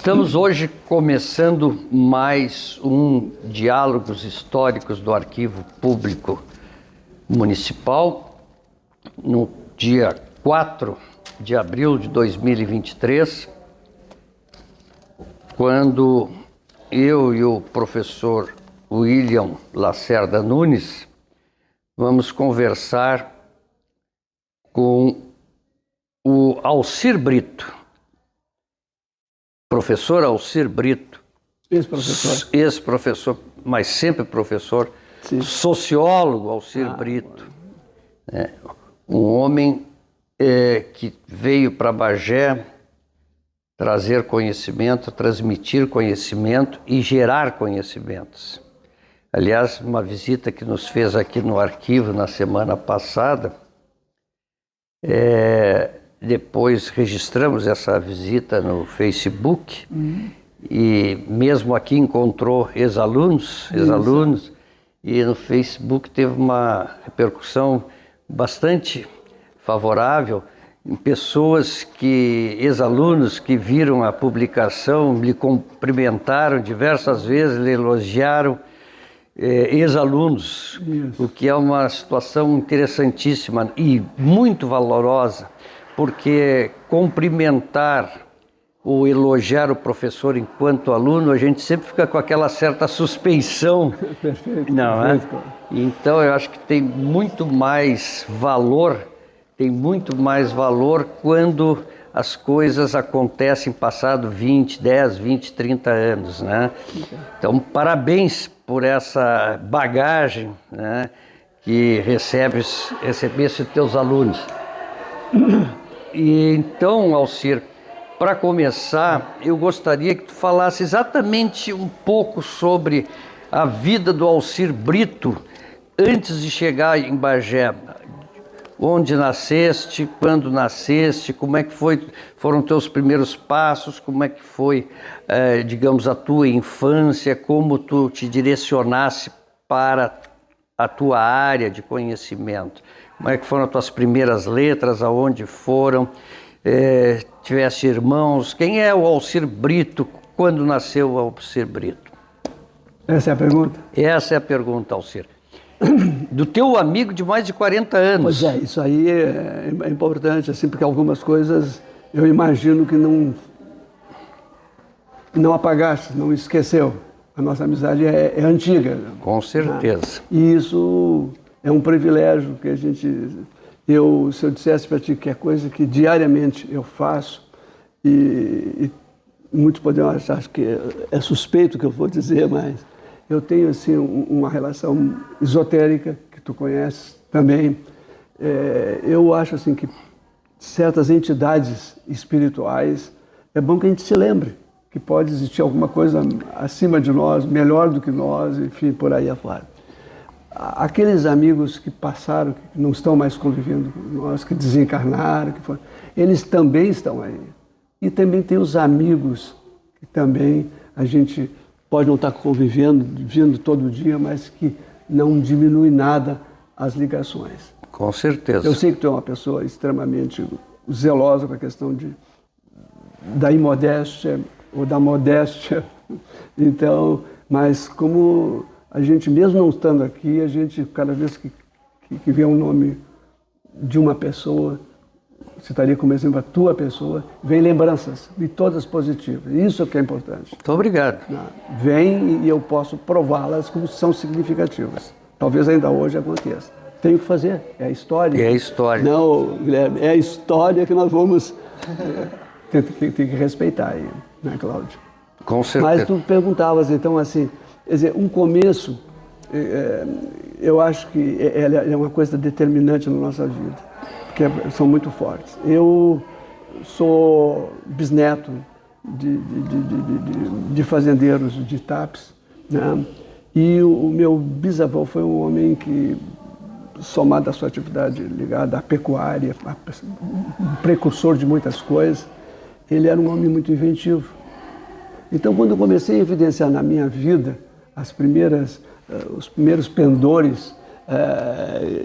Estamos hoje começando mais um Diálogos Históricos do Arquivo Público Municipal, no dia 4 de abril de 2023, quando eu e o professor William Lacerda Nunes vamos conversar com o Alcir Brito. Professor Alcir Brito, ex-professor, mas sempre professor, sim. Sociólogo Alcir Brito, um homem que veio para Bagé trazer conhecimento, transmitir conhecimento e gerar conhecimentos. Aliás, uma visita que nos fez aqui no arquivo na semana passada, depois registramos essa visita no Facebook e mesmo aqui encontrou ex-alunos, e no Facebook teve uma repercussão bastante favorável em pessoas ex-alunos que viram a publicação, lhe cumprimentaram diversas vezes, lhe elogiaram, ex-alunos, o que é uma situação interessantíssima e muito valorosa. Porque cumprimentar ou elogiar o professor enquanto aluno, a gente sempre fica com aquela certa suspeição. Perfeito. Não é? Então, eu acho que tem muito mais valor quando as coisas acontecem passado 10, 20, 30 anos, né? Então, parabéns por essa bagagem, né, que recebesse teus alunos. E então, Alcir, para começar, eu gostaria que tu falasse exatamente um pouco sobre a vida do Alcir Brito antes de chegar em Bagé. Onde nasceste, quando nasceste, como é que foram teus primeiros passos, como é que foi, digamos, a tua infância, como tu te direcionasse para a tua área de conhecimento. Como é que foram as tuas primeiras letras, aonde foram, tiveste irmãos? Quem é o Alcir Brito? Quando nasceu o Alcir Brito? Essa é a pergunta? Essa é a pergunta, Alcir. Do teu amigo de mais de 40 anos. Pois é, isso aí é importante, assim, porque algumas coisas eu imagino que não apagaste, não esqueceu. A nossa amizade é antiga. Com certeza. E isso é um privilégio que se eu dissesse para ti que é coisa que diariamente eu faço, e muitos poderiam achar que é suspeito o que eu vou dizer, mas eu tenho assim uma relação esotérica, que tu conheces também. Eu acho assim que certas entidades espirituais, é bom que a gente se lembre que pode existir alguma coisa acima de nós, melhor do que nós, enfim, por aí afora. Aqueles amigos que passaram, que não estão mais convivendo com nós, que desencarnaram, eles também estão aí. E também tem os amigos que também a gente pode não estar convivendo, vindo todo dia, mas que não diminui nada as ligações. Com certeza. Eu sei que tu é uma pessoa extremamente zelosa com a questão da imodéstia ou da modéstia. Então, mas como a gente, mesmo não estando aqui, a gente, cada vez que vê um nome de uma pessoa, citaria como exemplo a tua pessoa, vem lembranças, e todas positivas. Isso é que é importante. Muito obrigado. Vem e eu posso prová-las como são significativas. Talvez ainda hoje aconteça. Tenho que fazer, é a história. É a história. Não, Guilherme, é a história que nós vamos ter que respeitar aí, né, Cláudio? Com certeza. Mas tu perguntavas, então, assim, quer dizer, um começo, eu acho que é uma coisa determinante na nossa vida, porque são muito fortes. Eu sou bisneto de fazendeiros de Tapes, né? E o meu bisavô foi um homem que, somado à sua atividade ligada à pecuária, um precursor de muitas coisas, ele era um homem muito inventivo. Então, quando eu comecei a evidenciar na minha vida os primeiros pendores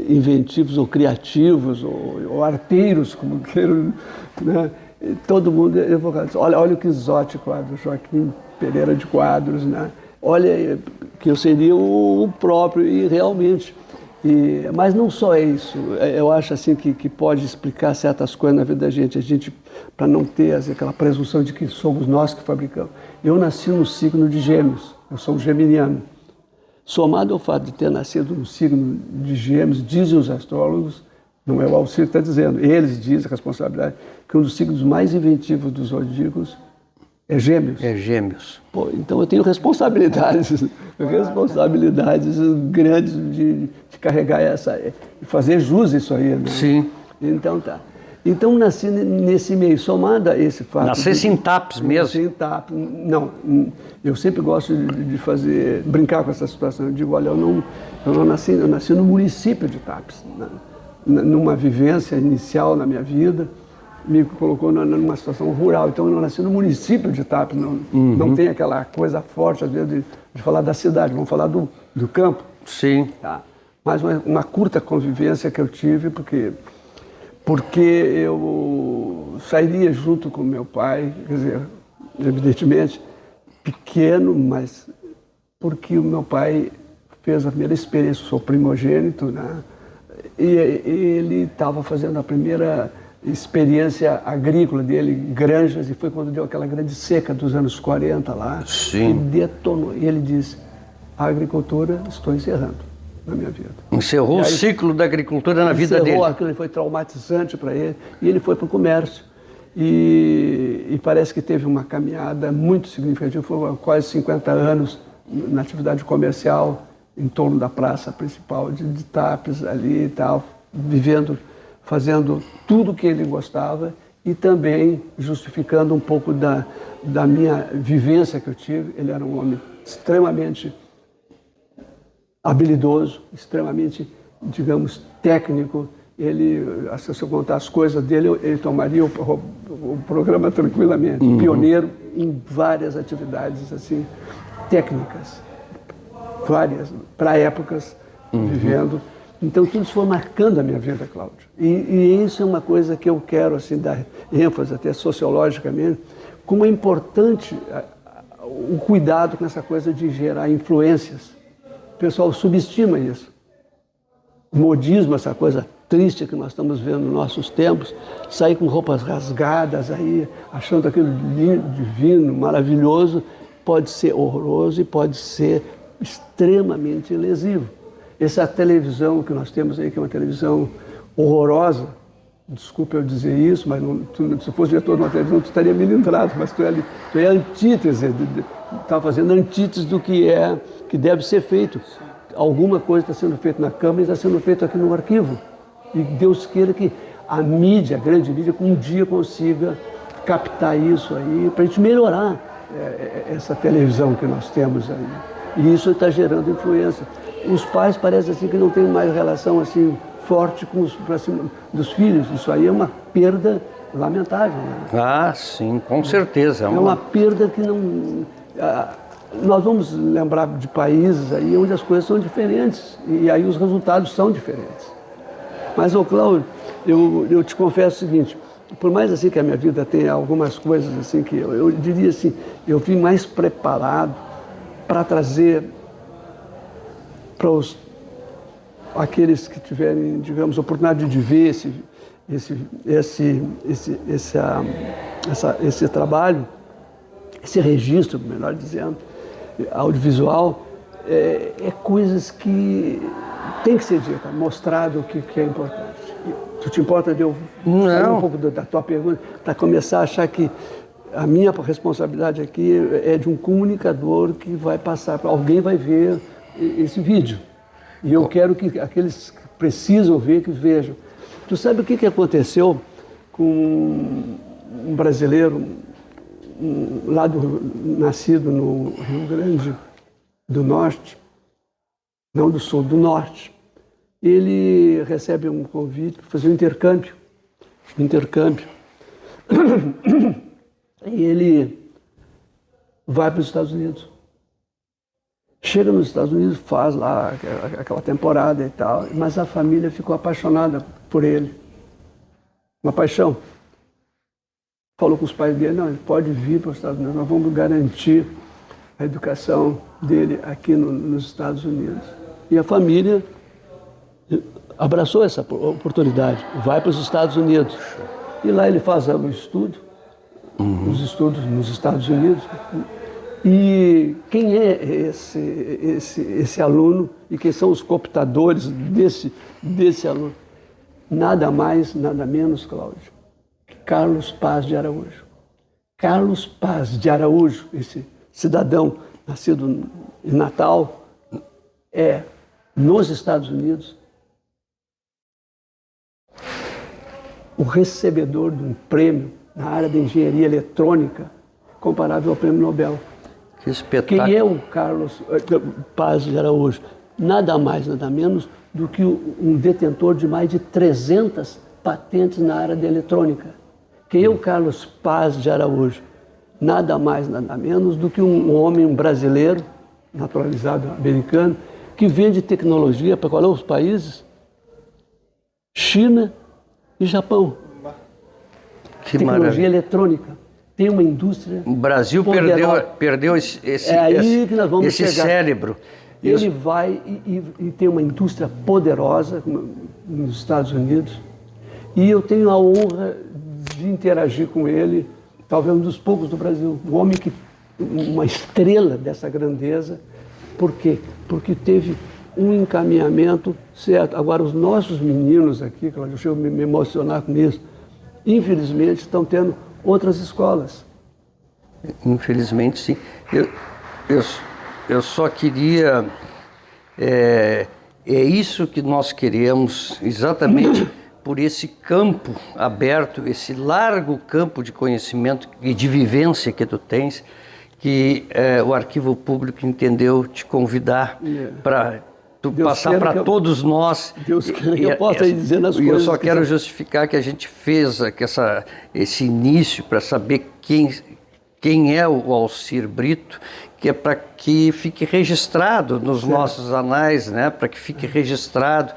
inventivos ou criativos ou arteiros, como queiram, né? todo mundo evocado. Olha que exótico do Joaquim Pereira de Quadros, né? Olha que eu seria o próprio, e realmente. Mas não só é isso. Eu acho assim que pode explicar certas coisas na vida da gente. A gente, para não ter aquela presunção de que somos nós que fabricamos. Eu nasci no signo de Gêmeos, eu sou um geminiano. Somado ao fato de ter nascido no signo de Gêmeos, dizem os astrólogos, não é o Alcir que está dizendo, eles dizem a responsabilidade, que um dos signos mais inventivos dos zodíacos é Gêmeos. É Gêmeos. Pô, então eu tenho responsabilidades grandes de carregar fazer jus isso aí, né? Sim. Então tá. Então nasci nesse meio, somado a esse fato. Nascesse em TAPS mesmo? Nasci em TAPS. Não, eu sempre gosto de brincar com essa situação. Eu digo, olha, eu não nasci, eu nasci no município de TAPS, né? Numa vivência inicial na minha vida, me colocou numa situação rural. Então eu não nasci no município de TAPS, não tem aquela coisa forte, às vezes, de falar da cidade, vamos falar do campo. Sim. Tá? Mas uma curta convivência que eu tive, porque eu sairia junto com meu pai, quer dizer, evidentemente, pequeno, mas porque o meu pai fez a primeira experiência, eu sou primogênito, né? E ele estava fazendo a primeira experiência agrícola dele, granjas, e foi quando deu aquela grande seca dos anos 40 lá. Sim. E detonou. E ele disse, a agricultura estou encerrando na minha vida. Encerrou o ciclo da agricultura na vida dele. Aquilo foi traumatizante para ele, e ele foi para o comércio. E parece que teve uma caminhada muito significativa, foram quase 50 anos na atividade comercial, em torno da praça principal de TAPS ali e tal, vivendo, fazendo tudo o que ele gostava e também justificando um pouco da minha vivência que eu tive. Ele era um homem extremamente habilidoso, extremamente, digamos, técnico. Ele, se eu contar as coisas dele, ele tomaria o programa tranquilamente. Pioneiro em várias atividades assim, técnicas. Várias, para épocas, vivendo. Então, tudo isso foi marcando a minha vida, Cláudio. E isso é uma coisa que eu quero assim, dar ênfase, até sociologicamente, como é importante o cuidado com essa coisa de gerar influências. O pessoal subestima isso. O modismo, essa coisa triste que nós estamos vendo nos nossos tempos, sair com roupas rasgadas aí, achando aquilo lindo, divino, maravilhoso, pode ser horroroso e pode ser extremamente lesivo. Essa televisão que nós temos aí, que é uma televisão horrorosa, desculpe eu dizer isso, mas se eu fosse diretor de uma televisão, tu estaria melindrado, mas tu é antítese, está fazendo antítese do que deve ser feito. Alguma coisa está sendo feita na Câmara e está sendo feito aqui no arquivo. E Deus queira que a mídia, a grande mídia, um dia consiga captar isso aí, para a gente melhorar essa televisão que nós temos aí. E isso está gerando influência. Os pais parecem assim que não têm mais relação assim forte com dos filhos. Isso aí é uma perda lamentável, né? Ah, sim, com certeza. É uma perda que não... Nós vamos lembrar de países aí onde as coisas são diferentes e aí os resultados são diferentes. Mas, Cláudio, eu te confesso o seguinte, por mais assim que a minha vida tenha algumas coisas assim que eu diria assim, eu vim mais preparado para trazer para aqueles que tiverem, digamos, oportunidade de ver esse trabalho, esse registro, melhor dizendo, audiovisual, é coisas que tem que ser dita, mostrado o que é importante. Tu te importa de eu sair um pouco da tua pergunta, para começar a achar que a minha responsabilidade aqui é de um comunicador que vai passar, alguém vai ver esse vídeo. E eu quero que aqueles que precisam ver, que vejam. Tu sabe o que aconteceu com um brasileiro nascido no Rio Grande do Norte, não do Sul, do Norte. Ele recebe um convite para fazer um intercâmbio. E ele vai para os Estados Unidos. Chega nos Estados Unidos, faz lá aquela temporada e tal, mas a família ficou apaixonada por ele. Uma paixão. falou com os pais dele, não, ele pode vir para os Estados Unidos, nós vamos garantir a educação dele aqui nos Estados Unidos. E a família abraçou essa oportunidade, vai para os Estados Unidos. E lá ele faz o estudo, os estudos nos Estados Unidos. E quem é esse aluno e quem são os cooptadores desse aluno? Nada mais, nada menos, Cláudio, que Carlos Paz de Araújo. Carlos Paz de Araújo, esse cidadão nascido em Natal, é, nos Estados Unidos, o recebedor de um prêmio na área da engenharia eletrônica comparável ao prêmio Nobel. Que espetáculo. Quem é o Carlos Paz de Araújo? Nada mais, nada menos do que um detentor de mais de 300 patentes na área da eletrônica. Quem é o Carlos Paz de Araújo? Nada mais, nada menos do que um homem brasileiro, naturalizado americano, que vende tecnologia para qual é os países? China e Japão. Que tecnologia maravilha. eletrônica. Tem uma indústria. O Brasil perdeu esse cérebro. Ele vai e tem uma indústria poderosa nos Estados Unidos. E eu tenho a honra de interagir com ele, talvez um dos poucos do Brasil. Um homem uma estrela dessa grandeza. Por quê? Porque teve um encaminhamento certo. Agora, os nossos meninos aqui, Cláudio, eu chego a me emocionar com isso, infelizmente estão tendo outras escolas. Infelizmente, sim. Eu só queria... É isso que nós queremos, exatamente por esse campo aberto, esse largo campo de conhecimento e de vivência que tu tens, que o Arquivo Público entendeu te convidar para tu passar para todos nós. Deus queira que eu possa ir dizendo as coisas. E eu só quero justificar que a gente fez esse início para saber quem é o Alcir Brito, que é para que fique registrado nos nossos anais, né? Para que fique registrado,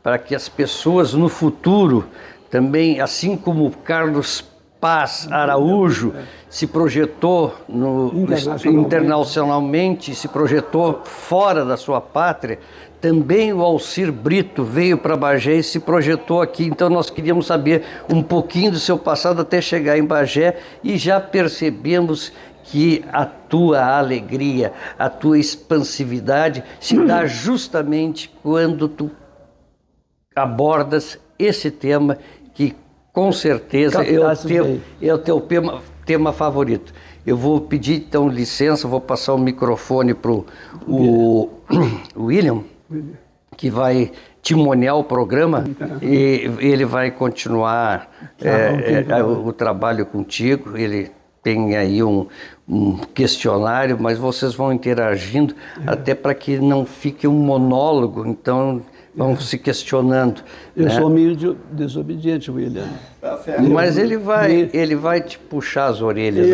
para que as pessoas no futuro também, assim como Carlos Paz Araújo se projetou internacionalmente, se projetou fora da sua pátria, também o Alcir Brito veio para Bagé e se projetou aqui. Então nós queríamos saber um pouquinho do seu passado até chegar em Bagé e já percebemos que a tua alegria, a tua expansividade se dá justamente quando tu abordas esse tema que com certeza é o teu tema favorito. Eu vou pedir então licença, vou passar o microfone para o William, que vai timonear o programa e ele vai continuar o trabalho contigo. Ele tem aí um questionário, mas vocês vão interagindo até para que não fique um monólogo, então vão se questionando. Eu sou meio desobediente, William. Tá certo. Mas ele vai te puxar as orelhas.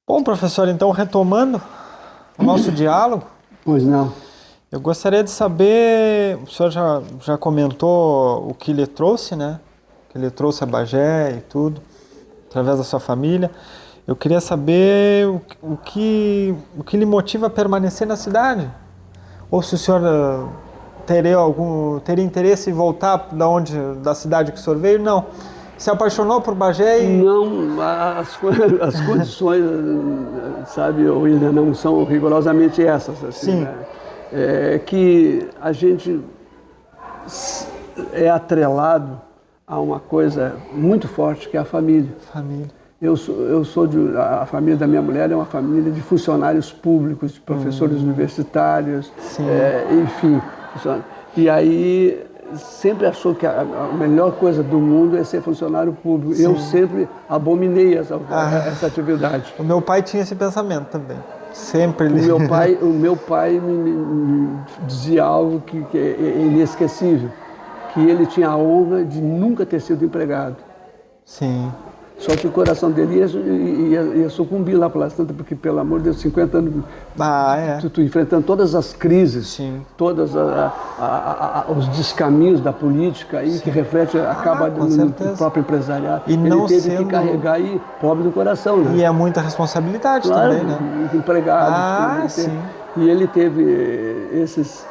Bom, professor, então retomando o nosso diálogo. Pois não. Eu gostaria de saber, o senhor já comentou o que lhe trouxe, né? Que ele trouxe a Bagé e tudo, através da sua família. Eu queria saber o que lhe motiva a permanecer na cidade. Ou se o senhor teria interesse em voltar da cidade que o senhor veio? Não. Se apaixonou por Bagé e... Não, as condições, sabe, William, não são rigorosamente essas. Assim, sim. Né? É que a gente é atrelado a uma coisa muito forte, que é a família. Família. A família da minha mulher é uma família de funcionários públicos, de professores universitários, enfim. E aí sempre achou que a melhor coisa do mundo é ser funcionário público. Sim. Eu sempre abominei essa atividade. O meu pai tinha esse pensamento também. Sempre. O meu pai me dizia algo que é inesquecível, que ele tinha a honra de nunca ter sido empregado. Sim. Só que o coração dele ia sucumbir lá pelas tantas, porque, pelo amor de Deus, 50 anos, tu enfrentando todas as crises, Sim. todos os descaminhos da política aí, que reflete, acaba no próprio empresariado. E ele não teve que carregar aí, pobre do coração, né? E é muita responsabilidade também, né? Empregado. Sim. E ele teve esses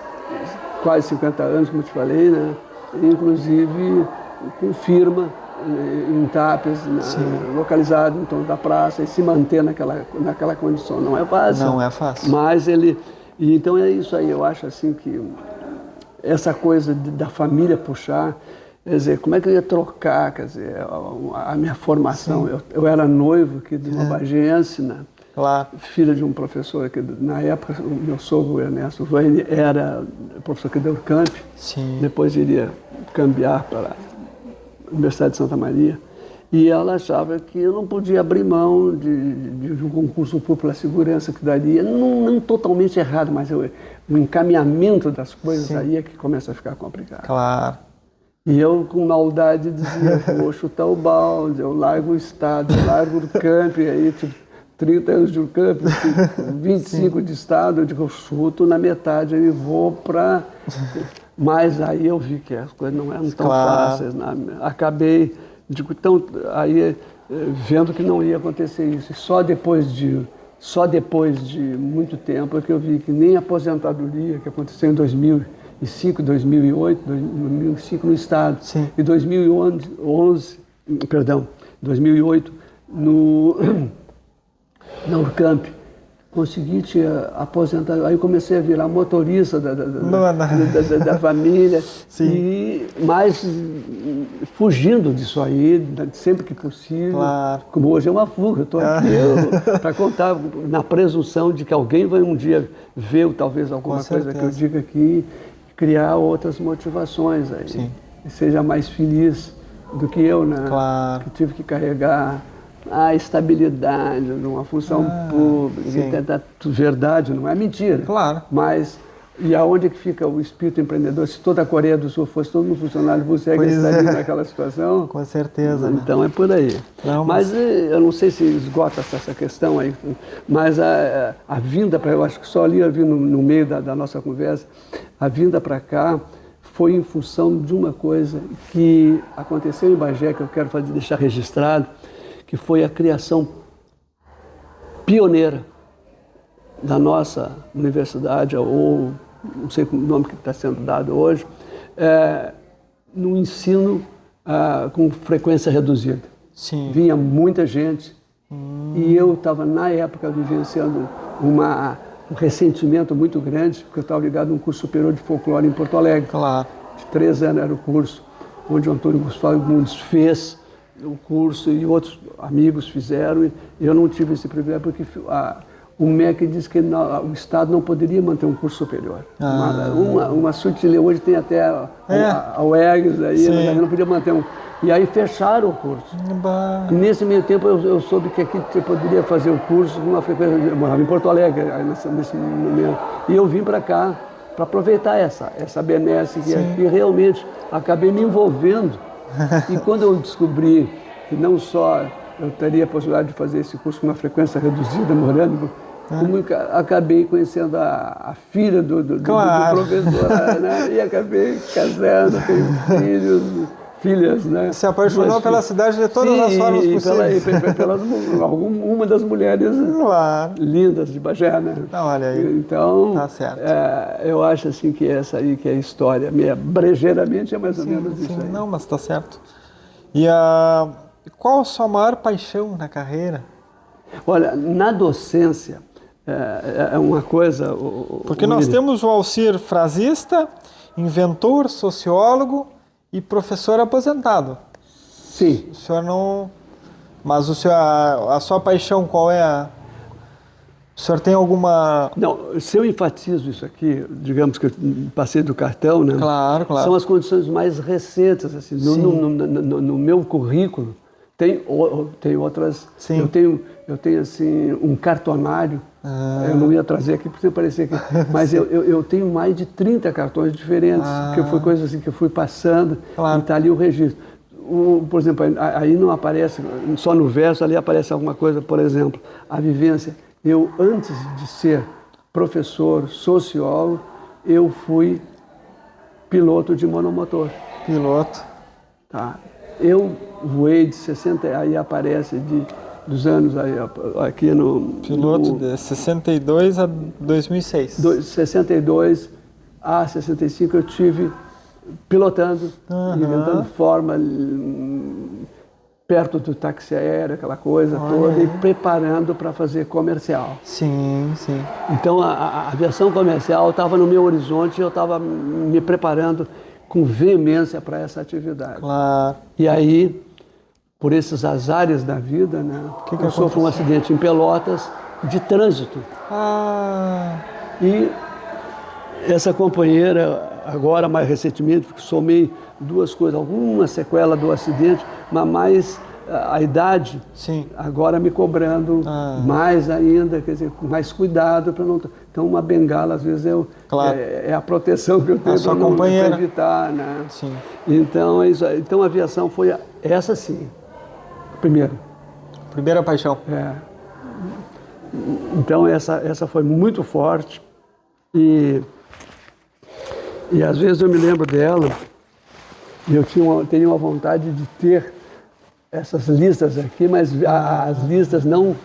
quase 50 anos, como eu te falei, né? Inclusive com firma em Tapes, localizado em torno da praça, e se manter naquela condição. Não é fácil. Não é fácil. Mas ele... E então é isso aí, eu acho assim que essa coisa da família puxar, quer dizer, como é que eu ia trocar, quer dizer, a minha formação? Eu era noivo aqui de uma bagiense, né? Claro. Filha de um professor que, na época, o meu sogro Ernesto Vaine era professor aqui da Urcamp. Sim. Depois iria cambiar para a Universidade de Santa Maria. E ela achava que eu não podia abrir mão de um concurso público pela segurança que daria, não totalmente errado, mas o encaminhamento das coisas aí é que começa a ficar complicado. Claro. E eu, com maldade, dizia, vou chutar o balde, eu largo o Estado, eu largo o Urcamp, aí tipo, 30 anos de Urcamp, 25 de Estado, eu digo, eu chuto na metade e vou para... Mas aí eu vi que as coisas não eram tão fáceis. Né? Acabei, vendo que não ia acontecer isso. E só depois de muito tempo é que eu vi que nem a aposentadoria, que aconteceu em 2005, 2008, 2005 no Estado, e 2008 na Urcamp, consegui te aposentar. Aí eu comecei a virar motorista da família, mas fugindo disso aí, sempre que possível. Claro. Como hoje é uma fuga, eu estou aqui para contar na presunção de que alguém vai um dia ver talvez alguma coisa que eu diga aqui, criar outras motivações aí. Sim. E seja mais feliz do que eu, né? Claro. Que tive que carregar a estabilidade de uma função pública, verdade, não é mentira. Claro. Mas, e aonde é que fica o espírito empreendedor? Se toda a Coreia do Sul fosse todo mundo funcionário, você estaria naquela situação? Com certeza. Então é por aí. Não, mas eu não sei se esgota essa questão aí, mas a vinda para, eu acho que só ali eu vi no meio da nossa conversa, a vinda para cá foi em função de uma coisa que aconteceu em Bagé, que eu quero deixar registrado, que foi a criação pioneira da nossa universidade, ou não sei o nome que está sendo dado hoje, no ensino com frequência reduzida. Sim. Vinha muita gente e eu estava, na época, vivenciando um ressentimento muito grande, porque eu estava ligado a um curso superior de folclore em Porto Alegre. Claro. De 3 anos era o curso onde o Antônio Gustavo Mundes fez o curso e outros amigos fizeram, e eu não tive esse privilégio porque o MEC disse que o Estado não poderia manter um curso superior. Uma sutileza, hoje tem até a UERGS aí, mas não podia manter E aí fecharam o curso. E nesse meio tempo eu soube que aqui você poderia fazer o curso com uma frequência, eu morava em Porto Alegre nesse momento, e eu vim para cá para aproveitar essa benesse que aqui realmente acabei me envolvendo. E quando eu descobri que não só eu teria a possibilidade de fazer esse curso com uma frequência reduzida, morando, como acabei conhecendo a filha do professor, né? E acabei casando, tenho filhas, né? Se apaixonou pela cidade de todas as formas possíveis. Uma das mulheres lindas de Bagé, né? Olha aí. Então, tá certo. Eu acho assim que essa aí que é a história, brejeiramente é mais ou menos isso aí. Não, mas está certo. E qual a sua maior paixão na carreira? Olha, na docência é uma coisa... Porque nós temos o Alcir frasista, inventor, sociólogo e professor aposentado. Sim. O senhor não... Mas a sua paixão qual é? O senhor tem alguma... Não, se eu enfatizo isso aqui, digamos que eu passei do cartão, né? Claro. São as condições mais recentes, assim, no meu currículo. Tem outras... Sim. Eu tenho assim, um cartonário. Eu não ia trazer aqui porque parecia aqui. Mas eu tenho mais de 30 cartões diferentes, que foi coisa assim que eu fui passando, e está ali o registro. por exemplo, aí não aparece, só no verso, ali aparece alguma coisa, por exemplo, a vivência. Eu, antes de ser professor, sociólogo, eu fui piloto de monomotor. Piloto. Tá. Eu voei de 60, aí aparece dos anos aí, aqui no... Piloto de 62 a 2006. 62 a 65 eu tive pilotando, inventando forma perto do táxi aéreo, aquela coisa toda, e preparando para fazer comercial. Sim, sim. Então a aviação comercial estava no meu horizonte e eu estava me preparando com veemência para essa atividade. Claro. E aí, por esses azares da vida, né, eu sofro um acidente em Pelotas de trânsito. E essa companheira, agora mais recentemente, porque somei duas coisas, alguma sequela do acidente, mas mais a idade, sim, agora me cobrando mais ainda, quer dizer, com mais cuidado para não... Então uma bengala, às vezes, claro, é a proteção que eu tenho para evitar, né? Sim. Então, então a aviação foi essa sim, primeiro. Primeira paixão. Então essa foi muito forte e às vezes eu me lembro dela e eu teria uma vontade de ter essas listas aqui, mas as listas não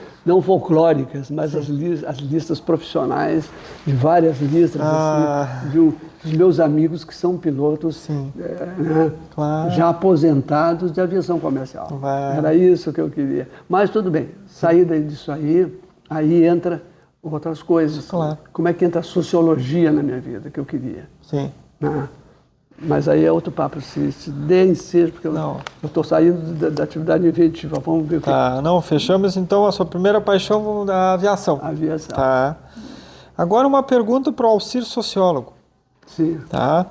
folclóricas, mas as listas profissionais, de várias listas assim, dos meus amigos que são pilotos, né, claro, já aposentados de aviação comercial. Era isso que eu queria. Mas tudo bem, saída disso aí entra outras coisas. Claro. Como é que entra a sociologia na minha vida, que eu queria. Sim. Né? Mas aí é outro papo, se der ensejo, porque eu estou saindo da atividade inventiva, vamos ver o que... Não, fechamos então a sua primeira paixão da aviação. Aviação. Tá. Agora uma pergunta para o Alcir sociólogo. Sim. Tá?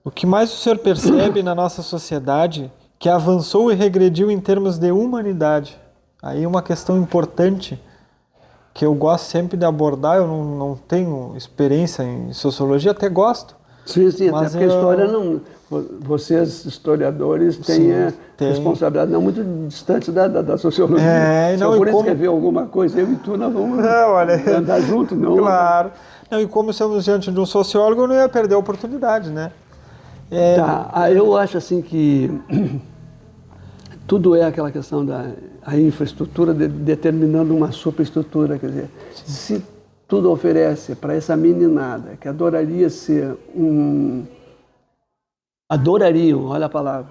O que mais o senhor percebe na nossa sociedade que avançou e regrediu em termos de humanidade? Aí uma questão importante que eu gosto sempre de abordar, eu não tenho experiência em sociologia, até gosto. Sim, até porque a história não... Vocês, historiadores, têm responsabilidade não muito distante da sociologia. Não, por escrever alguma coisa, eu e tu, nós vamos andar junto, não? Claro. Não, e como estamos diante de um sociólogo, eu não ia perder a oportunidade, né? Eu acho assim que tudo é aquela questão da infraestrutura determinando uma superestrutura, quer dizer, se tudo oferece para essa meninada que adoraria ser adorariam, olha a palavra,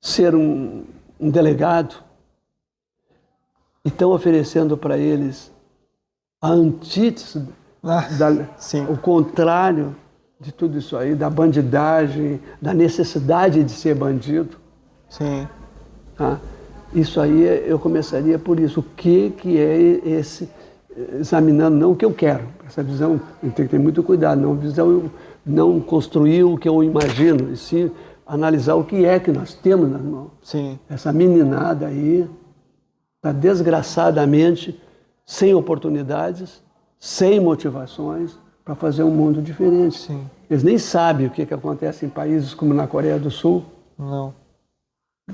ser um delegado, e estão oferecendo para eles a antítese, o contrário de tudo isso aí, da bandidagem, da necessidade de ser bandido. Sim. Isso aí eu começaria por isso. O que é esse, examinando não o que eu quero, essa visão tem que ter muito cuidado, não construir o que eu imagino, e sim analisar o que é que nós temos nas mãos. Sim. Essa meninada aí está desgraçadamente sem oportunidades, sem motivações para fazer um mundo diferente. Sim. Eles nem sabem o que acontece em países como na Coreia do Sul. Não.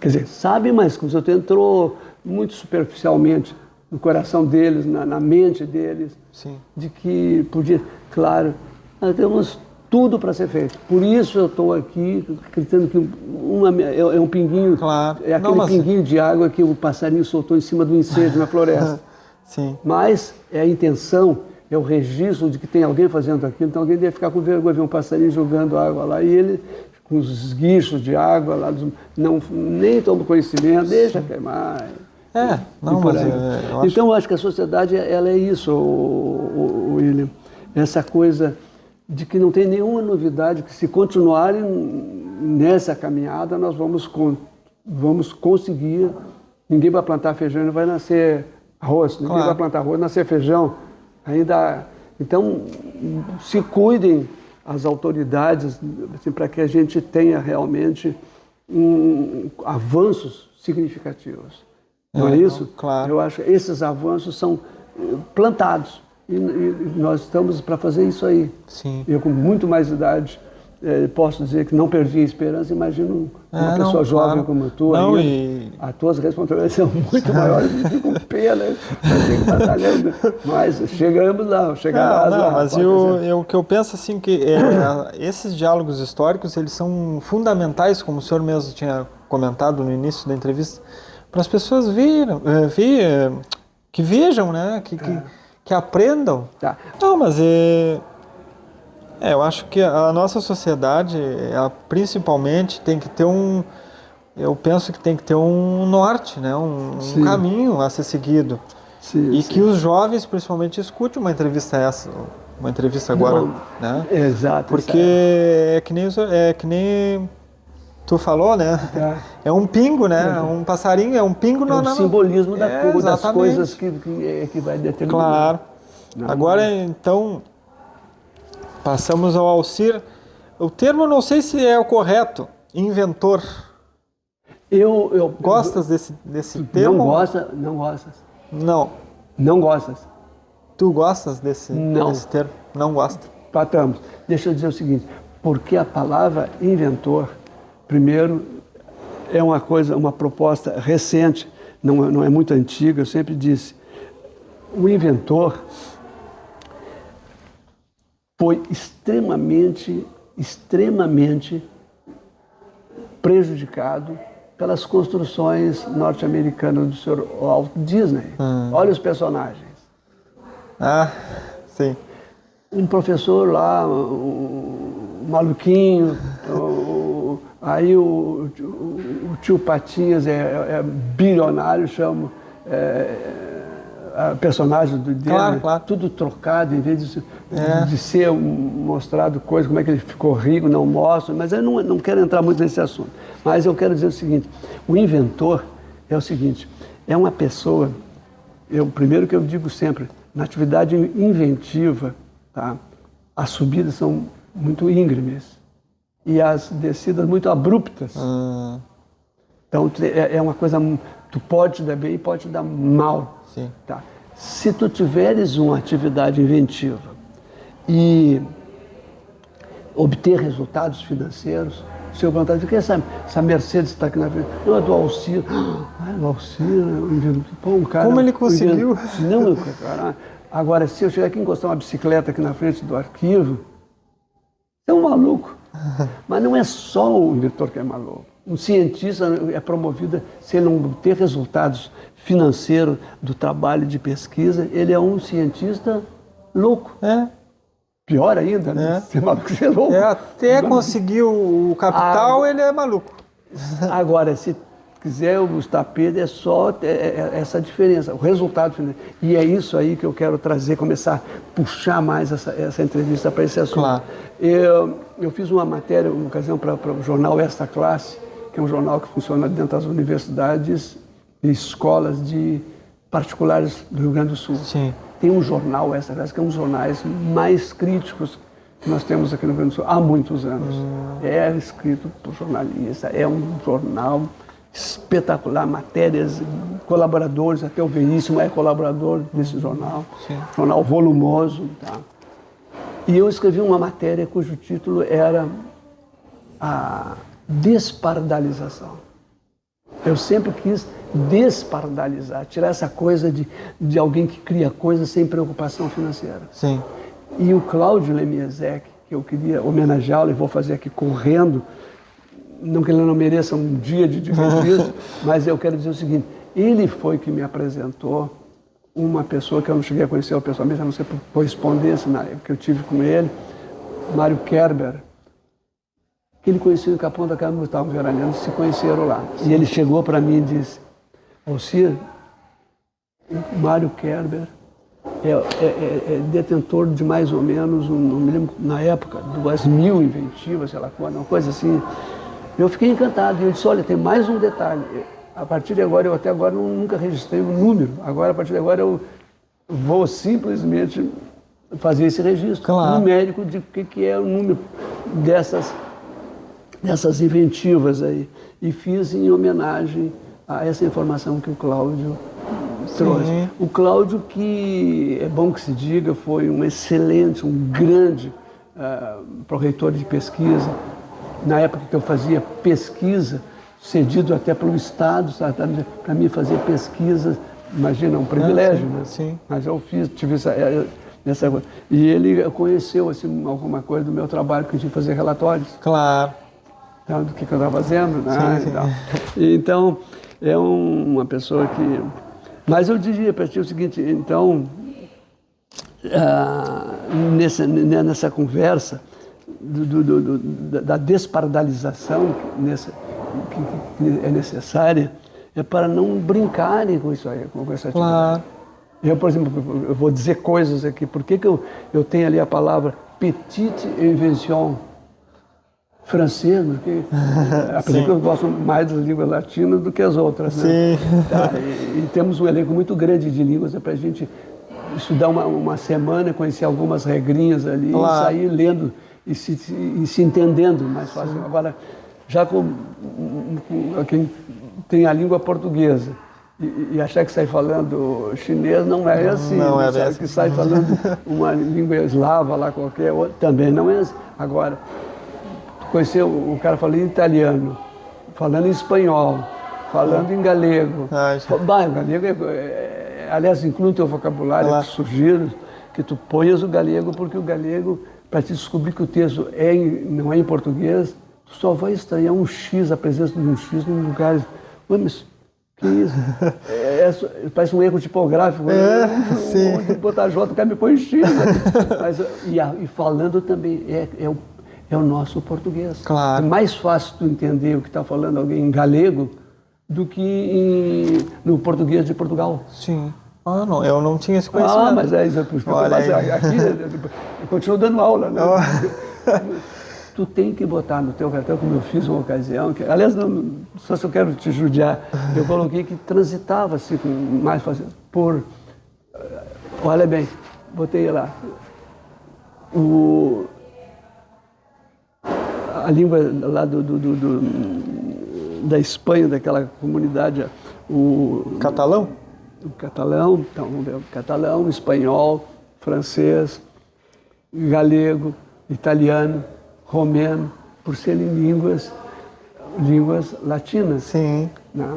Quer dizer, sabe, mas você entrou muito superficialmente no coração deles, na mente deles, sim, de que podia... Claro, nós temos tudo para ser feito. Por isso eu estou aqui acreditando que é um pinguinho, claro, é aquele pinguinho de água que o passarinho soltou em cima do incêndio na floresta. Sim. Mas é a intenção, é o registro de que tem alguém fazendo aquilo, então alguém deve ficar com vergonha de ver um passarinho jogando água lá e ele... com os esguichos de água, lá, nem toma conhecimento, deixa queimar. Então, eu acho que a sociedade ela é isso, William. Essa coisa de que não tem nenhuma novidade, que se continuarem nessa caminhada, nós vamos conseguir. Ninguém vai plantar feijão e não vai nascer arroz. Ninguém vai plantar arroz e nascer feijão. Então, se cuidem as autoridades, assim, para que a gente tenha realmente avanços significativos. Não é isso? Claro. Eu acho que esses avanços são plantados e nós estamos para fazer isso aí. Sim. Eu, com muito mais idade posso dizer que não perdi a esperança. Imagino uma pessoa jovem claro. como tu, Não, aí, as tuas responsabilidades são muito maiores, eu fico com pena, eu tenho que batalhando, mas chegamos lá, chegarás lá. Mas o que eu penso assim, que esses diálogos históricos, eles são fundamentais, como o senhor mesmo tinha comentado no início da entrevista, para as pessoas que vejam, né, que aprendam. Tá. Não, mas eu acho que a nossa sociedade, principalmente, tem que ter eu penso que tem que ter um norte, né? Um caminho a ser seguido. Sim, que os jovens, principalmente, escutem uma entrevista agora. Não, né? Exato. Porque é que nem tu falou, né? É um pingo, né? Um passarinho, é um pingo o simbolismo das coisas que vai determinar. Claro. Agora, então, passamos ao Alcir. O termo, não sei se é o correto, inventor. Gostas desse termo? Não gostas. Não. Não gostas. Tu gostas desse termo? Não gosta. Patamos. Deixa eu dizer o seguinte, porque a palavra inventor, primeiro, é uma proposta recente, não é muito antiga, eu sempre disse, o inventor foi extremamente prejudicado pelas construções norte-americanas do Sr. Walt Disney. Olha os personagens. Ah, sim. Um professor lá, um maluquinho, aí o tio Patinhas é bilionário, chama personagem dele, claro. Tudo trocado, em vez de ser mostrado coisa, como é que ele ficou rico, não mostra, mas eu não quero entrar muito nesse assunto. Mas eu quero dizer o seguinte, o inventor é o seguinte, é uma pessoa, primeiro que eu digo sempre, na atividade inventiva, tá, as subidas são muito íngremes e as descidas muito abruptas. Então é uma coisa, tu pode te dar bem e pode te dar mal. Sim. Tá. Se tu tiveres uma atividade inventiva e obter resultados financeiros, se eu perguntar, o que é essa Mercedes está aqui na frente? Não, é do Alcir. Do Alcir, um cara... Como ele conseguiu? Não, cara. Agora, se eu chegar aqui e encostar uma bicicleta aqui na frente do arquivo, é um maluco. Mas não é só o inventor que é maluco. Um cientista é promovido, se ele não ter resultados financeiros do trabalho de pesquisa, ele é um cientista louco. Pior ainda, né? Ser maluco, ser louco. Até conseguir o capital, ele é maluco. Agora, se quiser os tapetes, é só essa diferença, o resultado financeiro. E é isso aí que eu quero trazer, começar a puxar mais essa entrevista para esse assunto. Claro. Eu fiz uma matéria, uma ocasião, para o jornal Esta Classe, que é um jornal que funciona dentro das universidades e escolas particulares do Rio Grande do Sul. Sim. Tem um jornal Esta Classe, que é um dos jornais mais críticos que nós temos aqui no Rio Grande do Sul há muitos anos. É escrito por jornalista, é um jornal espetacular, matérias, colaboradores, até o Veríssimo é colaborador desse jornal. Sim. Jornal volumoso. Tá? E eu escrevi uma matéria cujo título era a despardalização. Eu sempre quis despardalizar, tirar essa coisa de alguém que cria coisas sem preocupação financeira. Sim. E o Cláudio Lemiezek, que eu queria homenageá-lo e vou fazer aqui correndo, não que ele não mereça um dia de divertido, mas eu quero dizer o seguinte, ele foi que me apresentou uma pessoa que eu não cheguei a conhecer pessoalmente, a não ser por correspondência na época que eu tive com ele, Mário Kerber, que ele conheceu em Capão da Canoa, estavam veraneando, se conheceram lá. E ele chegou para mim e disse, Alcir, o Mário Kerber é detentor de mais ou menos, não me lembro, na época, 2.000 inventivas, sei lá quando, uma coisa assim. Eu fiquei encantado. E eu disse, olha, tem mais um detalhe. A partir de agora, eu até agora nunca registrei o número. Agora, a partir de agora, eu vou simplesmente fazer esse registro numérico de o que é o número dessas inventivas aí. E fiz em homenagem a essa informação que o Cláudio trouxe. O Cláudio, que é bom que se diga, foi um excelente, um grande pró-reitor de pesquisa. Na época que eu fazia pesquisa, cedido até pelo Estado, para mim fazer pesquisa, imagina, um privilégio, né? Sim. Mas eu tive essa coisa. E ele conheceu assim, alguma coisa do meu trabalho, que eu tinha que fazer relatórios. Claro. Então, do que eu estava fazendo, né? Sim, sim. Então, é uma pessoa que... Mas eu diria para ti o seguinte, então, nessa conversa da desparadalização que é necessária, é para não brincarem com isso aí, com essa atividade. Claro. Eu, por exemplo, eu vou dizer coisas aqui. Por que eu tenho ali a palavra petite invention francês? Porque, apesar que eu gosto mais das línguas latinas do que as outras, né? Sim. Tá, e temos um elenco muito grande de línguas para a gente estudar uma semana, conhecer algumas regrinhas ali, claro. E sair lendo e se entendendo mais fácil. Sim. Agora, já com quem tem a língua portuguesa e achar que sai falando chinês, não é assim. Não é assim. Que sai falando uma língua eslava lá, qualquer outra, também não é assim. Agora, conhecer o cara falando em italiano, falando em espanhol, falando em galego. O galego aliás, inclui o teu vocabulário, eu sugiro que tu ponhas o galego, porque o galego, para te descobrir que o texto não é em português, tu só vai estranhar um X, a presença de um X num lugar. Ué, mas que isso? Parece um erro tipográfico. Sim. Onde botar J, o cara me põe X. Mas, e falando também, é o nosso português. Claro. É mais fácil tu entender o que está falando alguém em galego do que no português de Portugal. Sim. Ah, não, eu não tinha esse conhecimento. Mas é isso. Aqui eu continuo dando aula, né? Tu tem que botar no teu cartão, como eu fiz uma ocasião, que, aliás, não, só se eu quero te judiar, eu coloquei que transitava assim, com mais fácil, olha bem, botei lá, a língua lá da Espanha, daquela comunidade, o catalão? O catalão, então, catalão, espanhol, francês, galego, italiano, romeno, por serem línguas latinas. Sim. Né?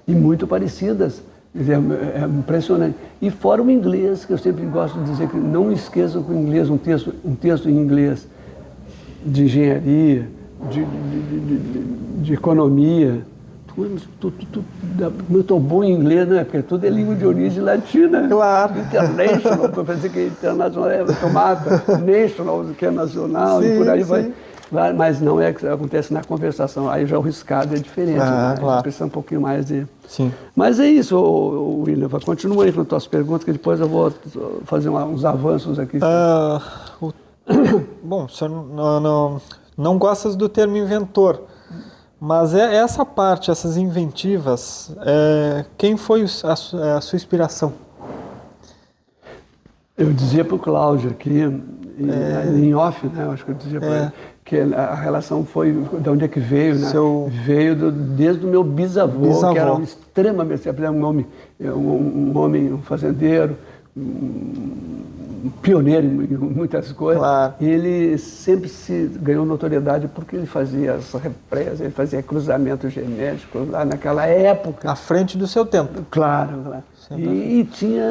E muito parecidas. É impressionante. E fora o inglês, que eu sempre gosto de dizer que não esqueçam que o inglês, um texto em inglês de engenharia, de economia. Eu estou bom em inglês, né? Porque tudo é língua de origem latina. Claro. International, para dizer que internacional é tomata, national, que é nacional, sim, e por aí vai. Mas não é que acontece na conversação. Aí já o riscado é diferente. Né? Claro. Precisa um pouquinho mais de... Sim. Mas é isso, William. Continua aí com as tuas perguntas, que depois eu vou fazer uns avanços aqui. Bom, o senhor não gostas do termo inventor. Mas essa parte, essas inventivas, quem foi a sua inspiração? Eu dizia para o Cláudio aqui, em off, né? Eu acho que eu dizia para ele, que a relação foi, de onde é que veio, né? Veio desde o meu bisavô, que era extremamente, um homem, um fazendeiro, um pioneiro em muitas coisas. Claro. Ele sempre se ganhou notoriedade porque ele fazia as represas, ele fazia cruzamento genético lá naquela época. À frente do seu tempo. Claro. E tinha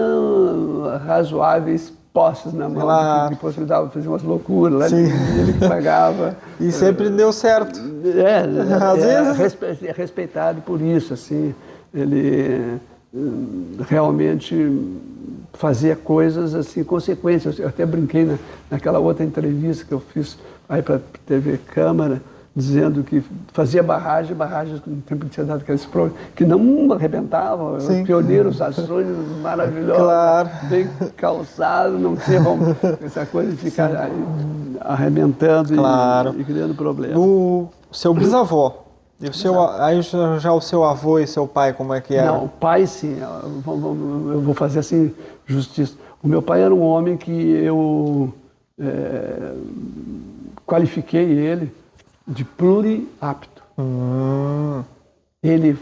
razoáveis posses na mão, claro. Que possibilitava fazer umas loucuras lá, ele pagava. E sempre deu certo. Às vezes é respeitado por isso, assim. Ele realmente fazia coisas assim, consequências. Eu até brinquei naquela outra entrevista que eu fiz aí para a TV Câmara, dizendo que fazia barragens no tempo de ter dado aqueles problemas, que não arrebentavam, pioneiros, ações maravilhosas, claro. Bem calçados, não tinha essa coisa de ficar arrebentando e criando problemas. O seu bisavó. E aí já o seu avô e seu pai, como é que era? Não, o pai sim, eu vou fazer assim justiça. O meu pai era um homem que eu qualifiquei ele de pluriapto. Ele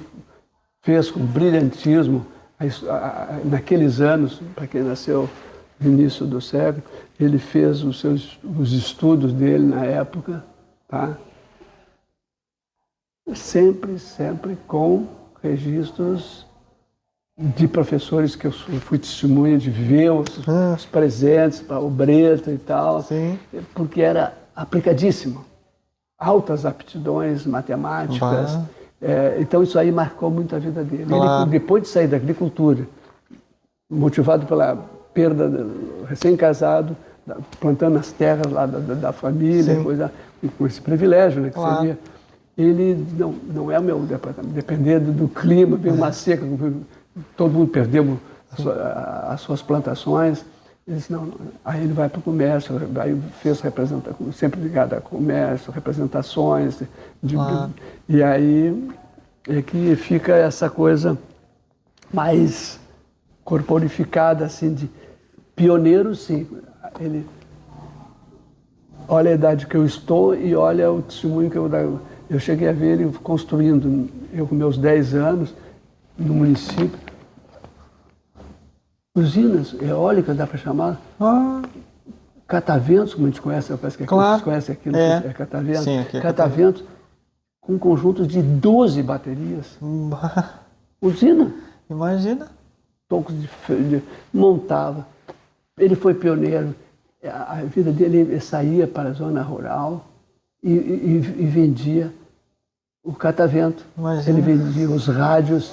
fez com brilhantismo, naqueles anos, para quem nasceu no início do século. Ele fez os estudos dele na época, tá? Sempre com registros de professores que eu fui testemunha de ver os presentes, o Breto e tal, Sim. porque era aplicadíssimo. Altas aptidões matemáticas. Então isso aí marcou muito a vida dele. Claro. Ele, depois de sair da agricultura, motivado pela perda do recém-casado, plantando as terras lá da família, coisa, com esse privilégio, né, que Claro. seria. Ele não é o meu departamento, dependendo do clima, veio uma seca, todo mundo perdeu as suas plantações. Ele disse, não. Aí ele vai para o comércio, aí fez sempre ligado a comércio, representações. E aí é que fica essa coisa mais corporificada, assim, de pioneiro, sim. Ele olha a idade que eu estou e olha o testemunho que eu cheguei a ver ele construindo, eu com meus 10 anos, no município, usinas eólicas, dá para chamar, cataventos, como a gente conhece, parece que Claro. vocês conhecem aqui, não sei se é catavento. Sim, aqui é Cataventos com um conjunto de 12 baterias. Usina. Imagina. Tocos montava. Ele foi pioneiro. A vida dele, ele saía para a zona rural e vendia o catavento. Imagina. Ele vendia os rádios,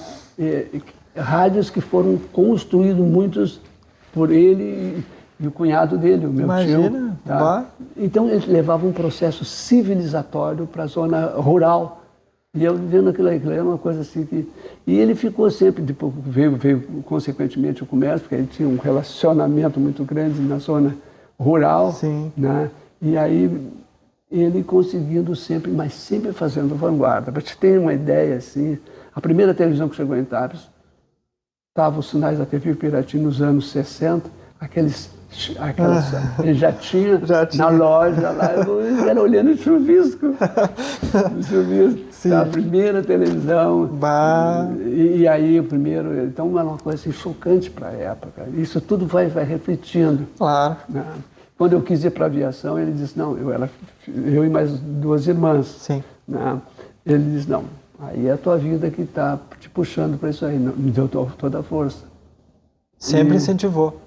rádios que foram construídos muitos por ele e o cunhado dele, o meu Imagina. tio. Tá? Então ele levava um processo civilizatório para a zona rural. E eu vendo aquilo era uma coisa assim que... E ele ficou sempre, depois veio consequentemente o comércio, porque ele tinha um relacionamento muito grande na zona rural. Sim. Né? E aí ele conseguindo sempre, mas sempre fazendo vanguarda. Para te ter uma ideia, assim, a primeira televisão que chegou em Tapes, estavam os sinais da TV Pirati nos anos 60, ele já tinha na loja lá, eu era olhando o chuvisco. A primeira televisão. E aí o primeiro. Então era uma coisa assim, chocante para a época. Isso tudo vai refletindo. Claro. Né? Quando eu quis ir para a aviação, ele disse, não, eu e mais 2 irmãs. Sim. Né? Ele disse, não, aí é a tua vida que está te puxando para isso aí. Me deu toda a força. Sempre incentivou.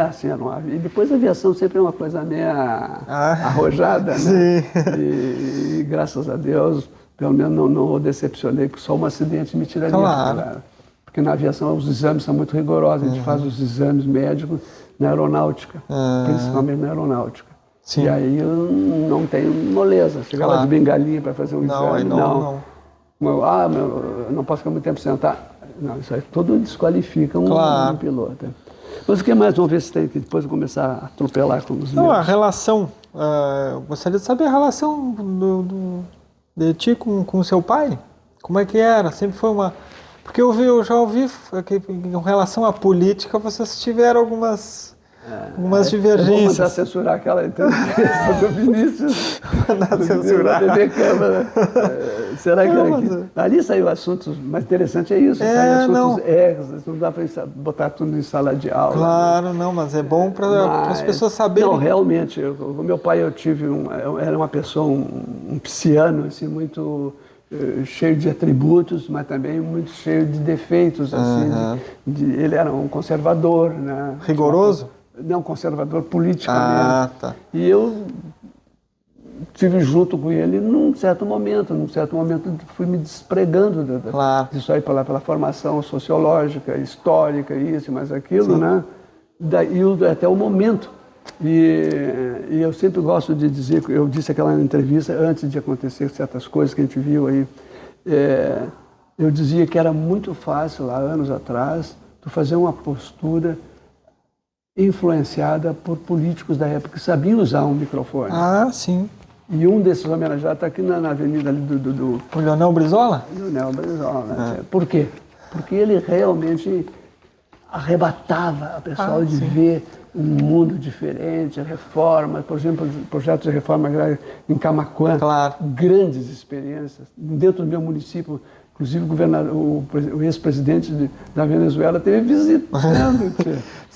Assim, e depois a aviação sempre é uma coisa meio arrojada, né? Sim. E graças a Deus, pelo menos não o decepcionei, porque só um acidente me tiraria. Claro. Porque na aviação os exames são muito rigorosos, a gente faz os exames médicos na aeronáutica, principalmente na aeronáutica. Sim. E aí eu não tenho moleza. Chegar lá de bengalinha para fazer um exame, não. Eu não posso ficar muito tempo sentado. Não, isso aí tudo desqualifica um piloto. Mas o que mais? Vamos ver se tem que depois começar a atropelar com os Não, a relação. Eu gostaria de saber a relação de ti com seu pai. Como é que era? Sempre foi uma... Porque eu já ouvi que em relação à política vocês tiveram algumas divergências. Vou mandar censurar aquela entrevista do Vinícius. Mandar censurar. TV Câmara. Será que ali saiu assuntos, mas interessante é isso, saiu assuntos não dá para botar tudo em sala de aula. Claro, não, mas é bom para as pessoas saberem. Não, realmente, o meu pai, era uma pessoa, um pisciano, assim, muito cheio de atributos, mas também muito cheio de defeitos, assim. Ele era um conservador, né? Rigoroso? Não, conservador politicamente. Tá. E eu estive junto com ele num certo momento fui me despregando disso aí pela formação sociológica, histórica, isso, mas aquilo, né? Daí até o momento. E eu sempre gosto de dizer, eu disse aquela entrevista, antes de acontecer certas coisas que a gente viu aí, eu dizia que era muito fácil, lá anos atrás, tu fazer uma postura influenciada por políticos da época que sabiam usar um microfone. Sim. E um desses homenageados está aqui na avenida ali do O Leonel Brizola? Leonel Brizola. Né? Por quê? Porque ele realmente arrebatava a pessoa de ver um mundo diferente, reformas, por exemplo, projetos de reforma agrária em Camaquã, grandes experiências. Dentro do meu município, Inclusive o ex-presidente da Venezuela esteve visitando.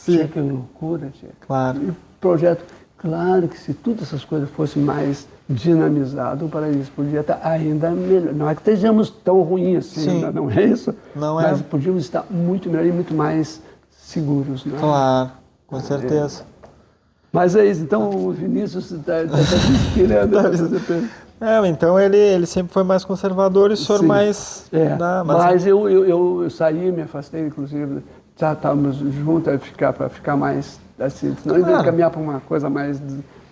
Tia, que loucura, tia. Claro. E o projeto, claro que se todas essas coisas fossem mais dinamizado, o país podia estar ainda melhor. Não é que estejamos tão ruins assim, não é isso? Não mas é. podíamos estar muito melhor e muito mais seguros. Né? Claro, com certeza. Mas é isso, então o Vinícius está se inspirando. Então ele sempre foi mais conservador e o senhor mais... Mas eu saí, me afastei, inclusive, já estávamos juntos para ficar mais assim, senão ele ia caminhar para uma coisa mais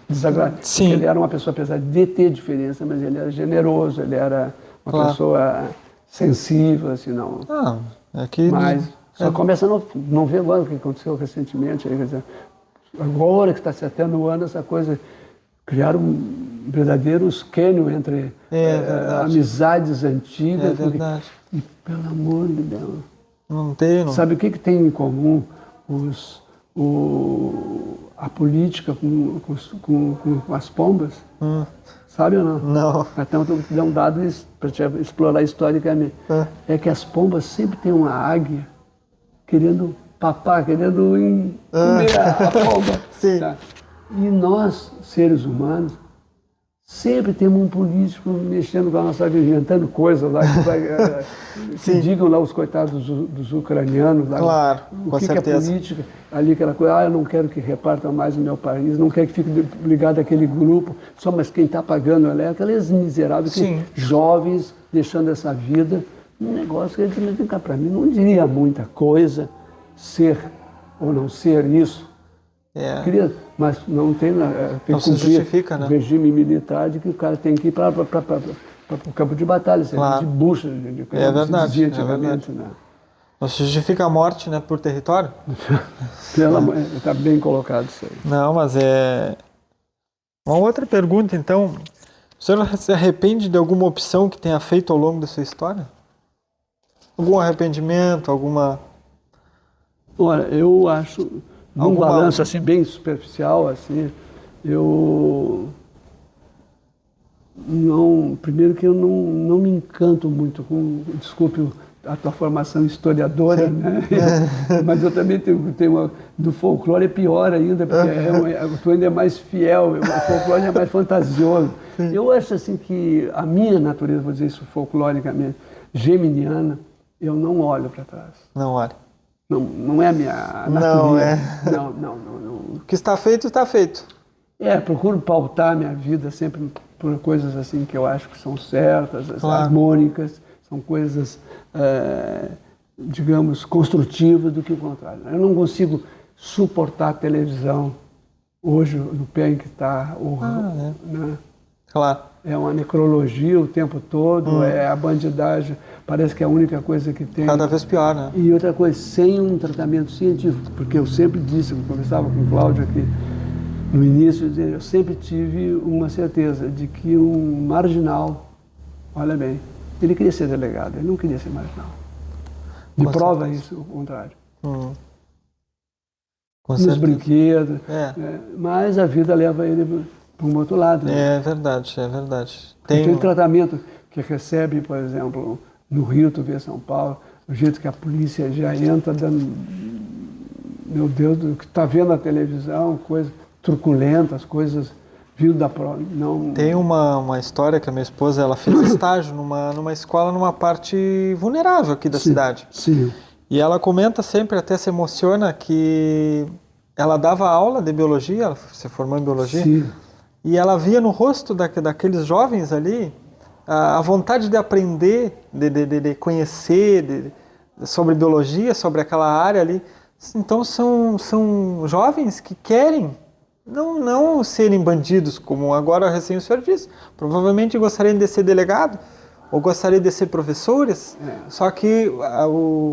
desagradável. Sim. Ele era uma pessoa, apesar de ter diferença, mas ele era generoso, ele era uma pessoa sensível, assim, não. Mas só começa a não ver agora o que aconteceu recentemente, aí, quer dizer, agora que está se atenuando essa coisa, criaram verdadeiros cânions entre amizades antigas. É verdade. E, pelo amor de Deus. Não tem, não. Sabe o que tem em comum a política com as pombas? Sabe ou não? Não. Então, vou te dar um dado para te explorar historicamente. É que as pombas sempre têm uma águia querendo papar, querendo comer a pomba. Sim. Tá? E nós, seres humanos, sempre temos um político mexendo com a nossa vida, inventando coisas lá, que digam lá os coitados dos ucranianos. Lá, claro, o com que certeza. É política, ali aquela coisa, eu não quero que repartam mais o meu país, não quero que fique ligado àquele grupo, só mas quem está pagando aqueles miseráveis, jovens deixando essa vida, um negócio que eles me para mim, não diria muita coisa, ser ou não ser isso. Mas não tem, tem que cumprir o regime militar de que o cara tem que ir para o campo de batalha, de bucha, é verdade, se dizia antigamente. Né? Não se justifica a morte, né, por território? Está bem colocado isso aí. Não, mas é... Uma outra pergunta, então. O senhor se arrepende de alguma opção que tenha feito ao longo da sua história? Algum arrependimento, alguma... Olha, eu acho... Num balanço assim, bem superficial, assim, primeiro que eu não me encanto muito com, desculpe a tua formação historiadora, né? Mas eu também tenho do folclore é pior ainda, porque tu ainda é mais fiel, o folclore é mais fantasioso. Eu acho assim que a minha natureza, vou dizer isso folcloricamente, geminiana, eu não olho para trás. Não olho. Não é a minha natureza. Não. O que está feito, está feito. Procuro pautar minha vida sempre por coisas assim que eu acho que são certas, harmônicas, são coisas, digamos, construtivas do que o contrário. Eu não consigo suportar a televisão hoje, no pé em que está. Né? Claro. É uma necrologia o tempo todo, é a bandidagem, parece que é a única coisa que tem. Cada vez pior, né? E outra coisa, sem um tratamento científico, porque eu sempre disse, eu conversava com o Cláudio aqui no início, eu sempre tive uma certeza de que um marginal, olha bem, ele queria ser delegado, ele não queria ser marginal. Me prova isso, o contrário. Nos brinquedos, mas a vida leva ele para um outro lado. Né? É verdade. Tem tratamento que recebe, por exemplo, no Rio, tu vê São Paulo, o jeito que a polícia já entra dando, meu Deus, do que está vendo na televisão, coisas truculentas, coisas vindo da prova. Tem uma história que a minha esposa ela fez estágio numa escola, numa parte vulnerável aqui da cidade. Sim. E ela comenta sempre, até se emociona, que ela dava aula de biologia, ela se formou em biologia. Sim. E ela via no rosto daqueles jovens ali a vontade de aprender, de conhecer sobre biologia, sobre aquela área ali. Então são jovens que querem não serem bandidos, como agora recém o senhor disse. Provavelmente gostariam de ser delegado ou gostariam de ser professores, só que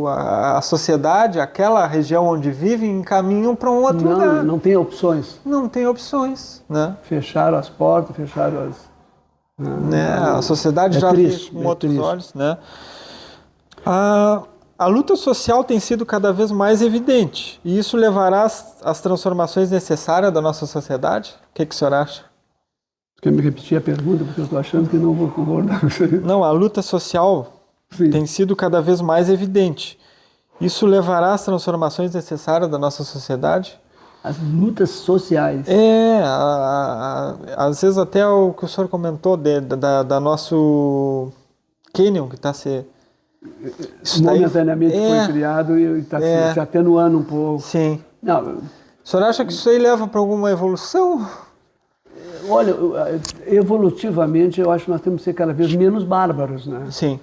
a sociedade, aquela região onde vivem, encaminham para um outro lugar. Não tem opções. Não tem opções, né? Fecharam as portas, fecharam as... A sociedade já vê com outros olhos, né? A luta social tem sido cada vez mais evidente, e isso levará às transformações necessárias da nossa sociedade? O que o senhor acha? Quer me repetir a pergunta, porque eu estou achando que não vou concordar com isso. Não, a luta social Sim. tem sido cada vez mais evidente. Isso levará às transformações necessárias da nossa sociedade? As lutas sociais. Às vezes até o que o senhor comentou da nosso Canyon, que está se... Momentaneamente foi criado e está se atenuando um pouco. Sim. Não, O senhor acha que isso aí leva para alguma evolução? olha, evolutivamente eu acho que nós temos que ser cada vez menos bárbaros, né? Sim.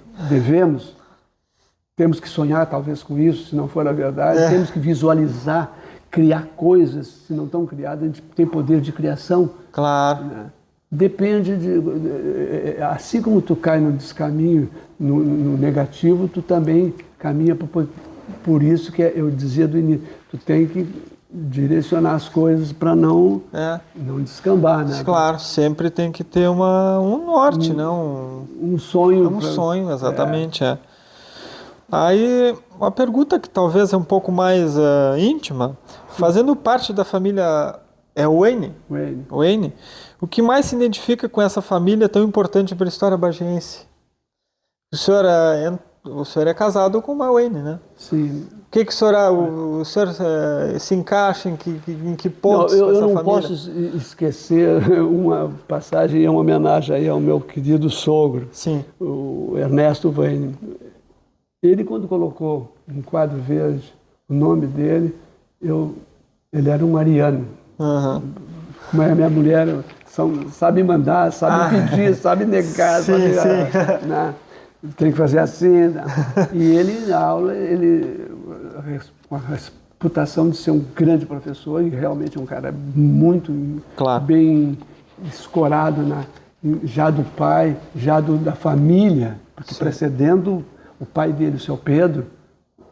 Temos que sonhar talvez com isso, se não for a verdade, temos que visualizar, criar coisas, se não estão criadas, a gente tem poder de criação. Claro. Né? Depende assim como tu cai no descaminho, no negativo, tu também caminha por isso que eu dizia do início, tu tem que direcionar as coisas para não descambar, né? Claro, sempre tem que ter um norte, não? Um sonho. Um sonho, exatamente, Aí, uma pergunta que talvez é um pouco mais íntima, fazendo parte da família Wayne, o que mais se identifica com essa família tão importante para a história bagéense? O senhor é casado com uma Wayne, né? Sim. O que o senhor se encaixa em que pontos eu dessa não família? posso esquecer uma passagem, é uma homenagem aí ao meu querido sogro, Sim. o Ernesto Wayne. Ele, quando colocou um quadro verde, o nome dele, ele era um ariano. Uhum. Como é a minha mulher, sabe mandar, sabe pedir, sabe negar, sim. Né? Tem que fazer assim. Né? E ele, na aula, com a reputação de ser um grande professor, e realmente um cara muito bem escorado já do pai, já da família, porque precedendo o pai dele, o seu Pedro,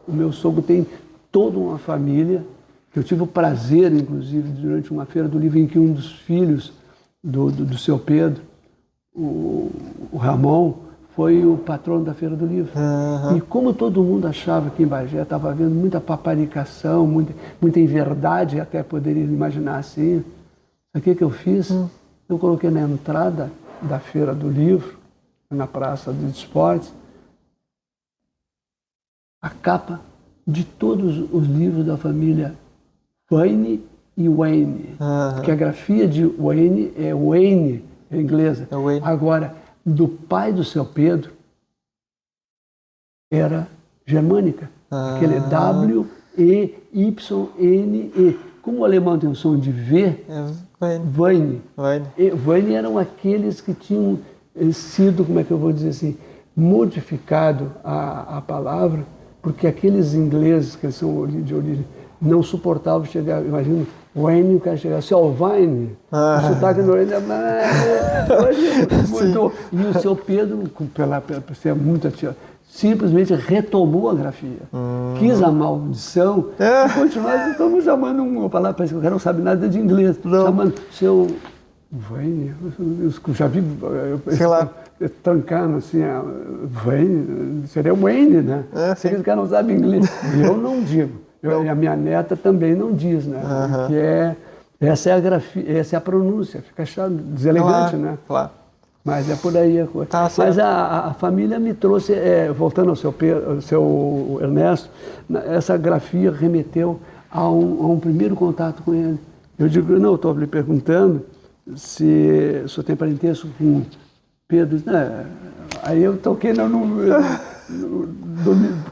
o meu sogro tem toda uma família, que eu tive o prazer, inclusive, durante uma feira do livro, em que um dos filhos do seu Pedro, o Ramon, foi o patrono da Feira do Livro. Uhum. E como todo mundo achava que em Bagé estava havendo muita paparicação, muita inverdade, até poderia imaginar assim, o que eu fiz? Eu coloquei na entrada da Feira do Livro, na Praça dos Esportes, a capa de todos os livros da família Wayne e Wayne. Porque a grafia de Wayne é Wayne, é inglesa. É Wayne. Agora, do pai do seu Pedro, era germânica. Aquele W-E-Y-N-E. Como o alemão tem o som de V, Wayne. Wayne eram aqueles que tinham sido, como é que eu vou dizer assim, modificado a palavra, porque aqueles ingleses que são de origem não suportavam chegar, imagina, Wayne, o cara chegar assim, Wayne, o sotaque no Wayne, hoje mudou. E o seu Pedro, por ser muito ativo, simplesmente retomou a grafia. Quis a maldição, e continuar, estamos chamando uma palavra, parece que o cara não sabe nada de inglês, chamando seu Wayne, eu já vi, trancando assim, Wayne, seria Wayne, né? Aqueles caras não sabem inglês. E eu não digo. E a minha neta também não diz, né? Que essa é a grafia, essa é a pronúncia, fica chato, deselegante, né? Claro. Mas é por aí a coisa. Mas a família me trouxe, voltando ao seu Ernesto, essa grafia remeteu a um primeiro contato com ele. Eu digo, não, estou lhe perguntando se o senhor tem parentesco com Pedro. Né? Aí eu toquei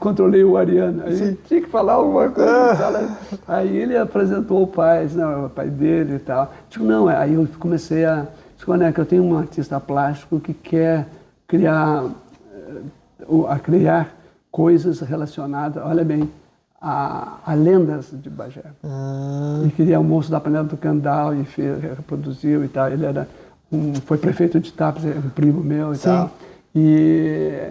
controlei o Ariano, aí tinha que falar alguma coisa. Aí ele apresentou o pai, não, o pai dele e tal. Digo, não, aí eu comecei que eu tenho um artista plástico que quer criar coisas relacionadas, olha bem, a lendas de Bagé. E queria o moço da panela do Candal e reproduziu e tal. Ele foi prefeito de Tapes, um primo meu e tal. E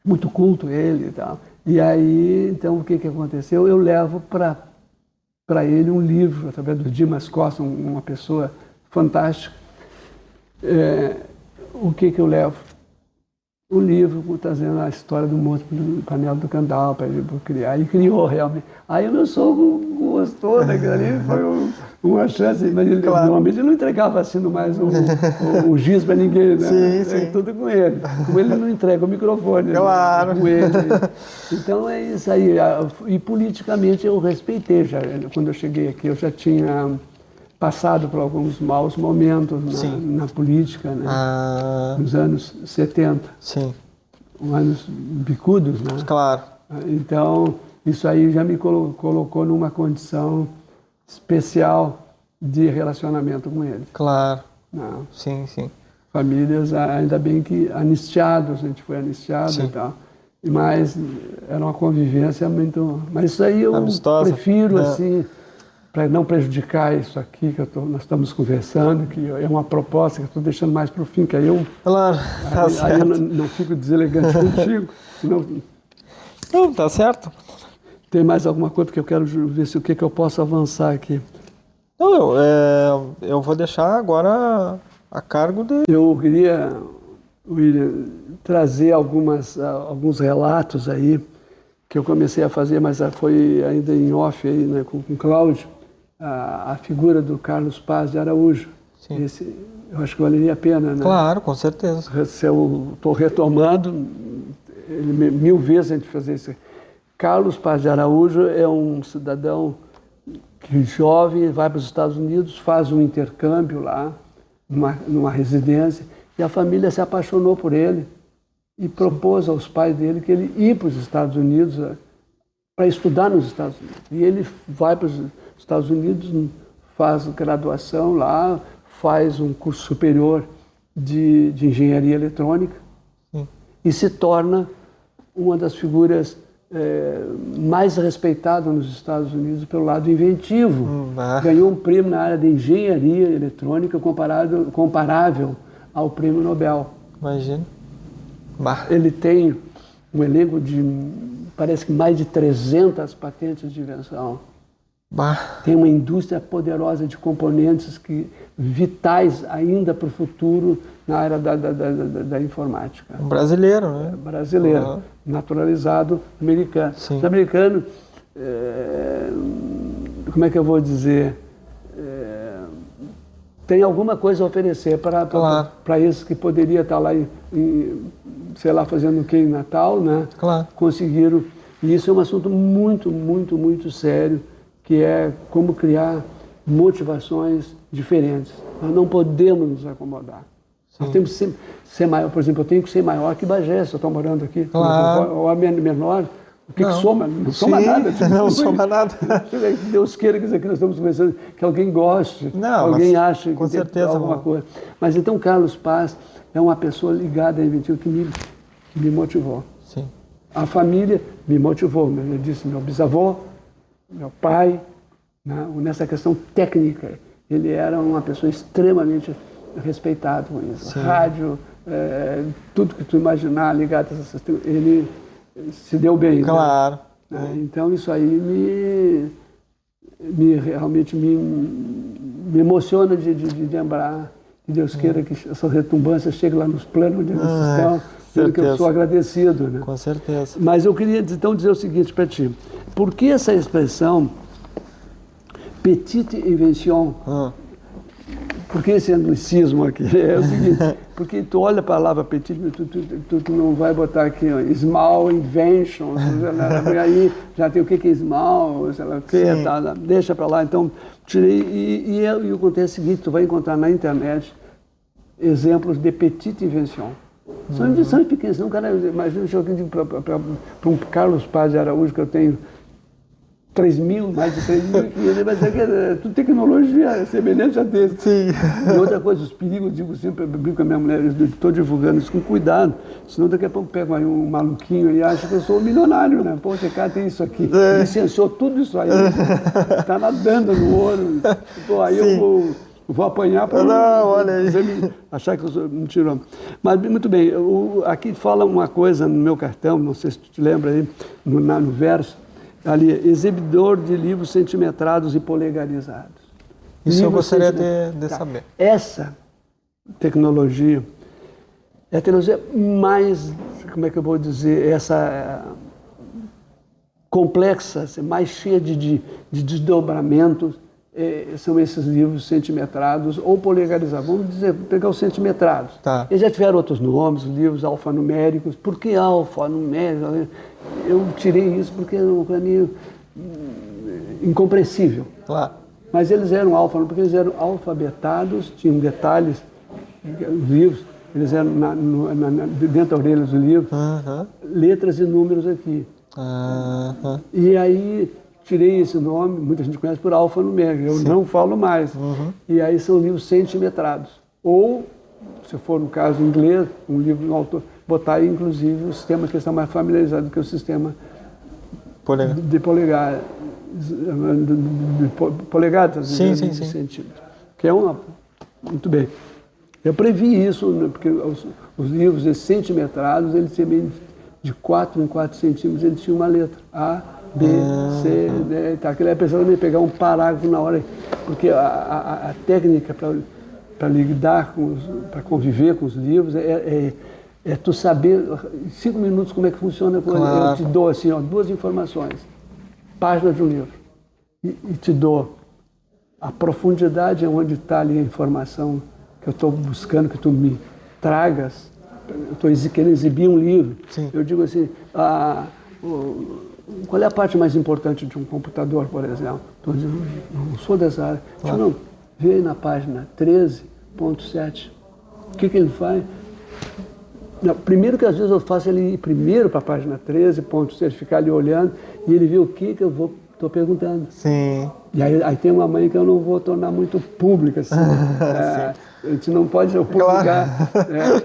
muito culto ele e tal. E aí, então, o que aconteceu? Eu levo para ele um livro, através do Dimas Costa, uma pessoa fantástica. O que eu levo? um livro trazendo a história do monstro do Panela do Cantal para ele criar. E criou realmente. Aí o meu sogro gostou daquilo ali, foi uma chance. Mas ele, normalmente ele não entregava assim mais um giz para ninguém, né? Sim. Tudo com ele. Como ele não entrega o microfone, Claro. com ele. Então é isso aí. E politicamente eu respeitei. Já, quando eu cheguei aqui, eu já tinha passado por alguns maus momentos na política, né? Nos anos 70. Sim. Anos bicudos, né? Claro. Então, isso aí já me colocou numa condição especial de relacionamento com eles. Claro. Não. Sim. Famílias, ainda bem que anistiados, a gente foi anistiado e tal. Mas era uma convivência muito... Mas isso aí eu amistosa, prefiro, assim, para não prejudicar isso aqui que nós estamos conversando, que é uma proposta que eu estou deixando mais para o fim, que aí eu... Claro, aí eu não fico deselegante contigo, senão... Não, tá certo. Tem mais alguma coisa que eu quero ver se o que eu posso avançar aqui? Não, eu vou deixar agora a cargo de... Eu queria, William, trazer alguns relatos aí que eu comecei a fazer, mas foi ainda em off aí, né, com o Cláudio, a figura do Carlos Paz de Araújo. Sim. Esse, eu acho que valeria a pena, né? Claro, com certeza. Se eu estou retomando, mil vezes a gente fazer isso. Carlos Paz de Araújo é um cidadão que jovem vai para os Estados Unidos, faz um intercâmbio lá, numa residência, e a família se apaixonou por ele e propôs aos pais dele que ele ia para os Estados Unidos para estudar nos Estados Unidos. E ele vai para os Estados Unidos, faz graduação lá, faz um curso superior de engenharia eletrônica e se torna uma das figuras mais respeitadas nos Estados Unidos pelo lado inventivo. Ganhou um prêmio na área de engenharia eletrônica comparável ao prêmio Nobel. Imagina. Ele tem um elenco de, parece que mais de 300 patentes de invenção. Tem uma indústria poderosa de componentes vitais ainda para o futuro na área da informática. Um brasileiro, né? Brasileiro, naturalizado americano. Sim. Os americanos, como é que eu vou dizer, tem alguma coisa a oferecer para esses que poderiam estar lá, sei lá, fazendo o que em Natal, né? Claro. Conseguiram. E isso é um assunto muito, muito, muito sério, que é como criar motivações diferentes. Nós não podemos nos acomodar. Nós temos que ser maior. Por exemplo, eu tenho que ser maior que Bagé, se eu estou morando aqui. Claro. Ou a menor. O que soma? Não soma nada. Não soma nada. Deus queira que isso aqui nós estamos conversando, que alguém goste, alguém ache com que certeza, tem alguma coisa. Mas então Carlos Paz é uma pessoa ligada a inventivo que me motivou. Sim. A família me motivou. Eu disse, meu bisavô, meu pai, né, nessa questão técnica, ele era uma pessoa extremamente respeitada com isso. Sim. Rádio, tudo que tu imaginar ligado a essas coisas, ele se deu bem. Claro. Né? Então isso aí realmente me emociona de lembrar, que Deus queira que essas retumbâncias cheguem lá nos planos onde eles estão, sendo que eu sou agradecido. Né? Com certeza. Mas eu queria então dizer o seguinte para ti, por que essa expressão petite invention? Por que esse anglicismo aqui? É o seguinte, porque tu olha a palavra petite, tu não vai botar aqui, ó, small invention, aí já tem o que é small, sei lá o que, tá, deixa para lá. Então, tirei, e o contexto é o seguinte, tu vai encontrar na internet exemplos de petite invention. São invenções pequenas, não, cara, imagina para um Carlos Paz de Araújo, que eu tenho mais de 3.500, mas é tudo tecnologia semelhante a dele. Sim. E outra coisa, os perigos, digo sempre, eu brinco com a minha mulher, eu estou divulgando isso com cuidado, senão daqui a pouco pego aí um maluquinho e acha que eu sou um milionário, né? Pô, esse cara tem isso aqui, licenciou tudo isso aí, está nadando no ouro, pô, aí eu vou apanhar para você achar que eu sou mentirão. Mas, muito bem, aqui fala uma coisa no meu cartão, não sei se tu te lembra aí, no verso, ali, exibidor de livros centimetrados e polegarizados. Isso eu gostaria de saber. Essa tecnologia É a teologia mais, como é que eu vou dizer, complexa, mais cheia de desdobramentos, são esses livros centimetrados ou polegarizados. Vamos dizer, pegar os centimetrados. Tá. Eles já tiveram outros nomes, livros alfanuméricos. Por que alfanumérico? Eu tirei isso porque para mim incompreensível. Claro. Mas eles eram porque eles eram alfabetados, tinham detalhes, os livros, eles eram dentro da orelha do livro, letras e números aqui. E aí tirei esse nome, muita gente conhece por alfanumérico, eu não falo mais. E aí são livros centimetrados. Ou, se for no caso inglês, um livro no autor, botar aí inclusive o sistema que está mais familiarizado que o sistema de polegar. De polegadas, sim. centímetros. Que é muito bem. Eu previ isso, né, porque os livros centimetrados, eles tinham de 4 em 4 centímetros, eles tinham uma letra. A, B, C, D, tá. Aquilo é pensando em pegar um parágrafo na hora, porque a técnica para lidar para conviver com os livros é tu saber em 5 minutos como é que funciona. Claro. Eu te dou assim, ó, 2 informações, páginas de um livro, e te dou a profundidade onde está ali a informação que eu estou buscando que tu me tragas. Eu estou querendo exibir um livro. Sim. Eu digo assim, qual é a parte mais importante de um computador, por exemplo? Estou dizendo, não sou dessa área. Claro. Não, vê aí na página 13.7. O que ele faz? Não, primeiro que às vezes eu faço ele ir primeiro para a página 13.7, ficar ali olhando, e ele vê o que eu estou perguntando. Sim. E aí tem uma mãe que eu não vou tornar muito pública, assim. A gente não pode publicar. Claro.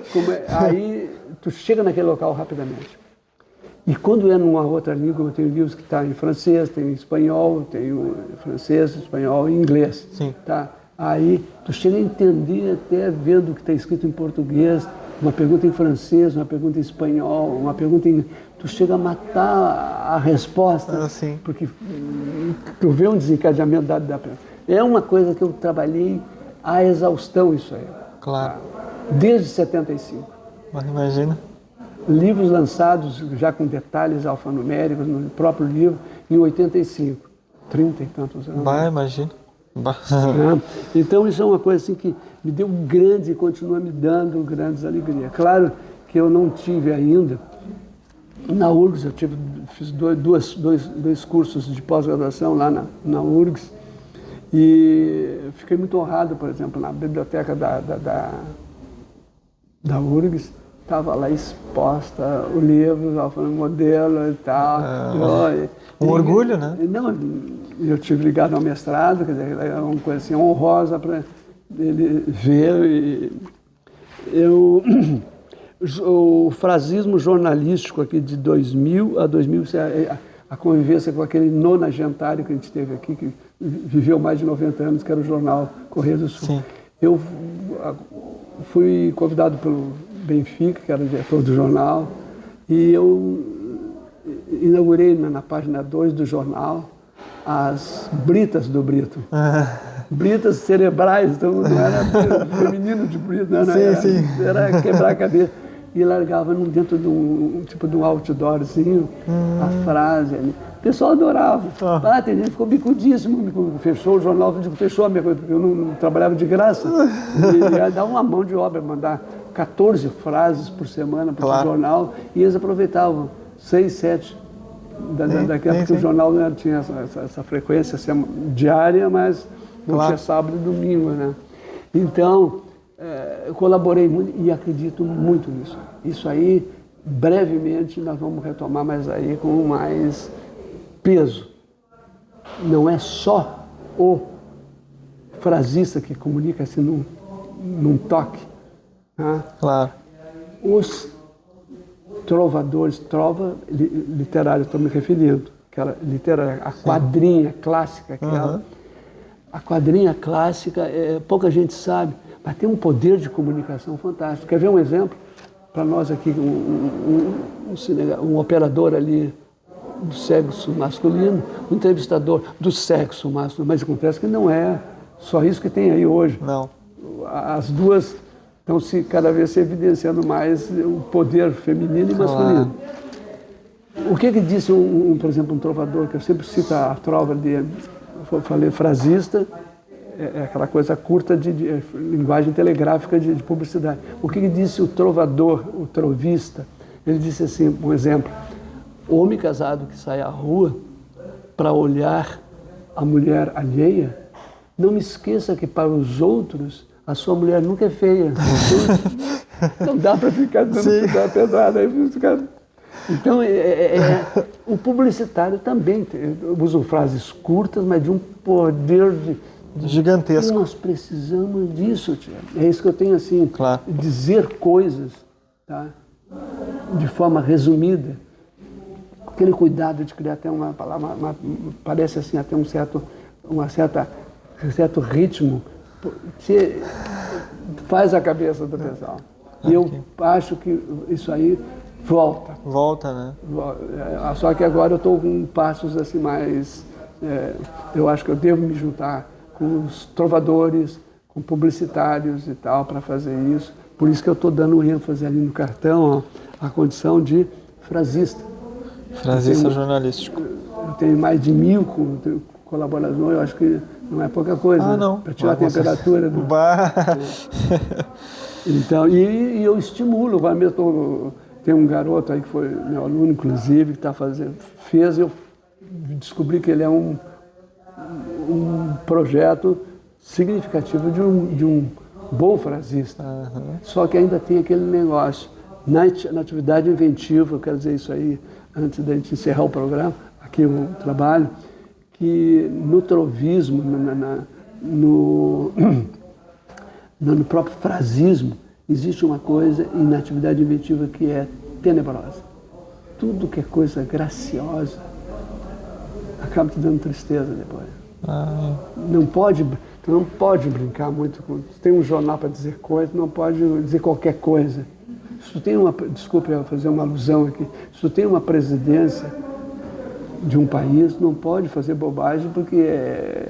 Aí tu chega naquele local rapidamente. E quando é numa outra língua, eu tenho livros que estão em francês, tenho em espanhol, tenho francês, espanhol e inglês. Sim. Tá? Aí tu chega a entender até vendo o que está escrito em português, uma pergunta em francês, uma pergunta em espanhol, uma pergunta em... Tu chega a matar a resposta, porque tu vê um desencadeamento da pergunta. É uma coisa que eu trabalhei à exaustão, isso aí. Claro. Tá? Desde 75. Mas imagina. Livros lançados já com detalhes alfanuméricos no próprio livro em 85, 30 e tantos anos. Imagina. Então isso é uma coisa assim que me deu grandes e continua me dando grandes alegrias. Claro que eu não tive ainda, na URGS eu fiz dois cursos de pós-graduação lá na URGS e fiquei muito honrado, por exemplo, na biblioteca da URGS. Estava lá exposta o livro, o modelo e tal. Um orgulho, né? Não, eu tive ligado ao mestrado, quer dizer, é uma coisa assim honrosa para ele ver. O frasismo jornalístico aqui de 2000 a 2000, a convivência com aquele nonagentário que a gente teve aqui, que viveu mais de 90 anos, que era o jornal Correio do Sul. Sim. Eu fui convidado pelo Benfica, que era o diretor do jornal, e eu inaugurei na página 2 do jornal as britas do Brito. Britas cerebrais, então não era feminino de Brito, não, era quebrar a cabeça. E largava dentro de um tipo de um outdoorzinho a frase ali. O pessoal adorava. Tem gente que ficou bicudíssimo, fechou o jornal, fechou a minha coisa, porque eu não trabalhava de graça. E dava uma mão de obra, mandar 14 frases por semana para o jornal, e eles aproveitavam 6, 7 daquela, porque o jornal não tinha essa frequência diária, mas não tinha sábado e domingo, né? Então, eu colaborei muito e acredito muito nisso. Isso aí, brevemente, nós vamos retomar, mas aí com mais peso. Não é só o frasista que comunica assim num toque. Né? Claro. Os trovadores, trova literária, estou me referindo, aquela literária, a quadrinha clássica, a quadrinha clássica, pouca gente sabe, mas tem um poder de comunicação fantástico. Quer ver um exemplo? Para nós aqui, um operador ali do sexo masculino, um entrevistador do sexo masculino, mas acontece que não é só isso que tem aí hoje. Não. As duas Então, cada vez se evidenciando mais o poder feminino e masculino. O que disse, por exemplo, um trovador, que eu sempre cito a trova dele, eu falei frasista, é aquela coisa curta de linguagem telegráfica de publicidade. O que disse o trovador, o trovista? Ele disse assim, um exemplo, homem casado que sai à rua para olhar a mulher alheia, não me esqueça que para os outros a sua mulher nunca é feia. Não dá para ficar dando pedrada aí. Então, o publicitário também usa frases curtas, mas de um poder gigantesco. Nós precisamos disso, tia. É isso que eu tenho, assim, claro. Dizer coisas, tá? De forma resumida. Aquele cuidado de criar até uma palavra, parece assim, até um certo ritmo, faz a cabeça do pessoal. E eu acho que isso aí volta. Volta, né? Só que agora eu estou com passos assim mais... eu acho que eu devo me juntar com os trovadores, com publicitários e tal, para fazer isso. Por isso que eu estou dando ênfase ali no cartão, a condição de frasista. Frasista jornalístico. Eu tenho mais de 1000 colaboradores, eu acho que não é pouca coisa. Não. Para tirar a temperatura do... Então, e eu estimulo, agora mesmo tem um garoto aí que foi meu aluno, inclusive, que eu descobri que ele é um projeto significativo de um bom frasista. Só que ainda tem aquele negócio, na atividade inventiva, eu quero dizer isso aí, antes da gente encerrar o programa, aqui o trabalho, que no trovismo, no próprio frasismo, existe uma coisa na atividade inventiva que é tenebrosa. Tudo que é coisa graciosa acaba te dando tristeza depois. Tu não pode brincar muito com... Tem um jornal para dizer coisa, não pode dizer qualquer coisa. Se tu tem desculpe eu fazer uma alusão aqui, se tu tem uma presidência de um país, não pode fazer bobagem porque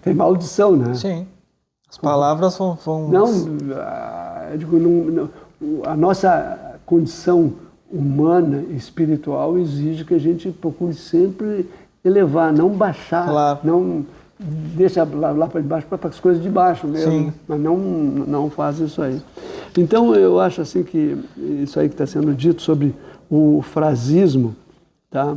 tem maldição, né? Sim. As palavras vão... A nossa condição humana e espiritual exige que a gente procure sempre elevar, não baixar, claro. Não deixa lá para baixo para as coisas de baixo mesmo, sim. Mas não faz isso aí. Então eu acho assim que isso aí que está sendo dito sobre o frasismo, tá?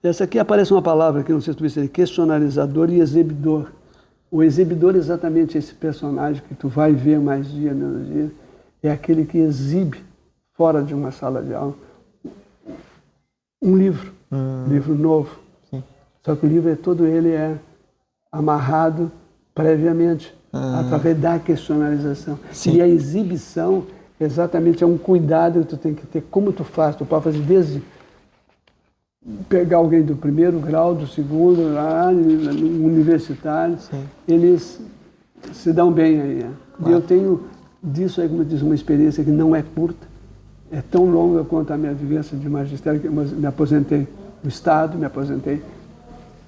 Essa aqui aparece uma palavra que não sei se tu viste, questionarizador e exibidor. O exibidor é exatamente esse personagem que tu vai ver mais dia, menos dia, é aquele que exibe fora de uma sala de aula um livro novo. Sim. Só que o livro todo ele é amarrado previamente, através da questionarização. Sim. E a exibição exatamente é um cuidado que tu tem que ter. Como tu faz? Tu pode fazer desde pegar alguém do primeiro grau, do segundo, lá no universitário. Sim. Eles se dão bem aí. Claro. E eu tenho disso aí, como eu disse, uma experiência que não é curta, é tão longa quanto a minha vivência de magistério, que eu me aposentei no Estado, me aposentei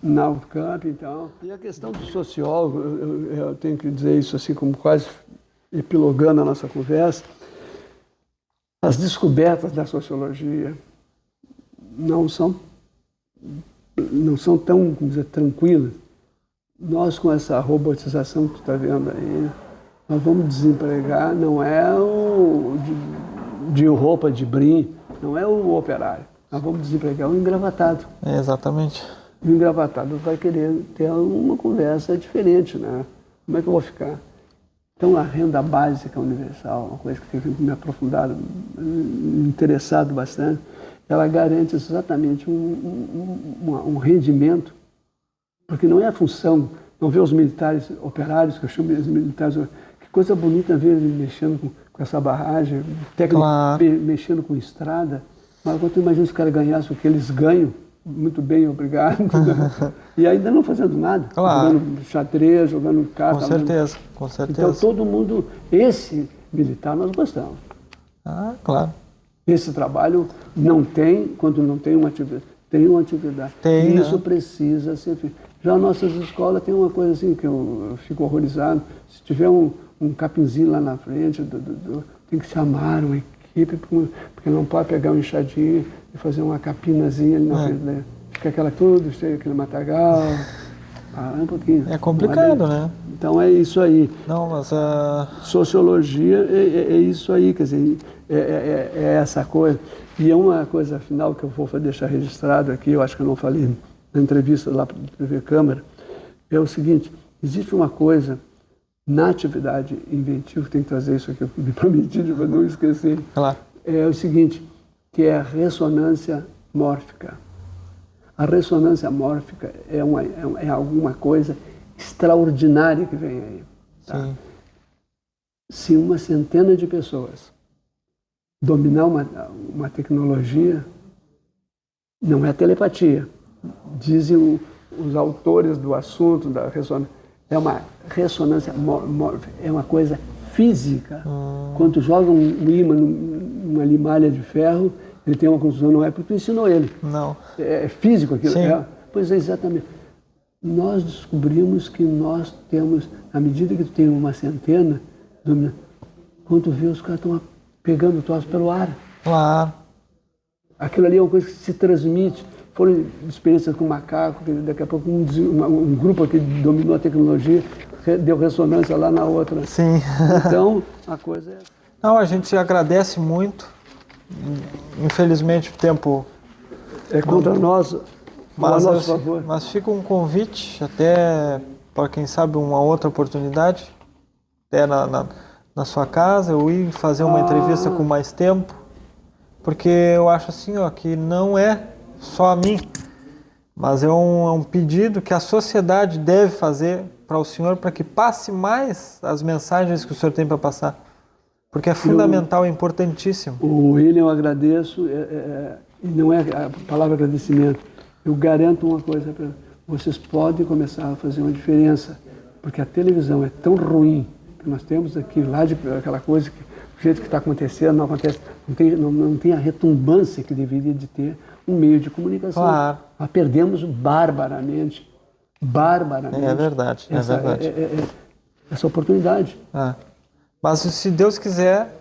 na UFCAMP e tal. E a questão do sociólogo, eu tenho que dizer isso assim, como quase epilogando a nossa conversa, as descobertas da sociologia não são tão, vamos dizer, tranquilas. Nós, com essa robotização que tu está vendo aí, nós vamos desempregar, não é o de roupa de brim, não é o operário. Nós vamos desempregar o engravatado. Exatamente. O engravatado vai querer ter uma conversa diferente, né? Como é que eu vou ficar? Então, a renda básica universal, uma coisa que tem me aprofundado, me interessado bastante, ela garante exatamente um rendimento, porque não é a função, não vê os militares operários, que eu chamo de militares, que coisa bonita ver eles mexendo com essa barragem, técnico, claro. Mexendo com estrada, mas quando tu imagina se os caras ganhassem o que eles ganham, muito bem, obrigado, e ainda não fazendo nada, claro. Jogando xadrez, jogando carta. Com certeza, com certeza. Então todo mundo, esse militar nós gostamos. Claro. Esse trabalho não tem, quando não tem uma atividade, tem uma atividade. Tem, e isso né? precisa ser feito. Já nossas escolas tem uma coisa assim que eu fico horrorizado. Se tiver um capinzinho lá na frente, tem que chamar uma equipe, porque não pode pegar um enxadinho e fazer uma capinazinha ali na frente, né? Fica aquela tudo cheio, aquele matagal. Um pouquinho. É complicado, né? Então é isso aí. Não, mas Sociologia é isso aí, quer dizer, é essa coisa. E é uma coisa final que eu vou deixar registrado aqui, eu acho que eu não falei na entrevista lá para a TV Câmara, é o seguinte, existe uma coisa na atividade inventiva, tem que trazer isso aqui, eu me prometi para não esquecer. claro. É o seguinte, que é a ressonância mórfica. A ressonância mórfica é alguma coisa extraordinária que vem aí. Tá? Sim. Se uma centena de pessoas dominar uma tecnologia, não é telepatia. Dizem os autores do assunto da ressonância. É uma ressonância mórfica, é uma coisa física. Quando joga um ímã numa limalha de ferro, ele tem uma construção, não é porque tu ensinou ele. Não. É físico aquilo. Sim. Pois é, exatamente. Nós descobrimos que nós temos, à medida que tu tem uma centena, quando tu vê, os caras estão pegando o troço pelo ar. Claro. Aquilo ali é uma coisa que se transmite. Foram experiências com macaco, que daqui a pouco um grupo que dominou a tecnologia deu ressonância lá na outra. Sim. Então, a coisa é... Não, a gente agradece muito. Infelizmente o tempo É contra nós, a nosso favor. mas fica um convite até para quem sabe uma outra oportunidade, até na sua casa, eu ir fazer uma entrevista com mais tempo, porque eu acho assim, ó, que não é só a mim, mas é um pedido que a sociedade deve fazer para o senhor, para que passe mais as mensagens que o senhor tem para passar. Porque é fundamental, é importantíssimo. O William, eu agradeço, e não é a palavra agradecimento. Eu garanto uma coisa para vocês, podem começar a fazer uma diferença, porque a televisão é tão ruim que nós temos aqui, lá de aquela coisa que o jeito que está acontecendo não acontece, não tem a retumbância que deveria de ter um meio de comunicação. Claro. Nós perdemos barbaramente. É verdade, é verdade. Essa oportunidade. Mas se Deus quiser,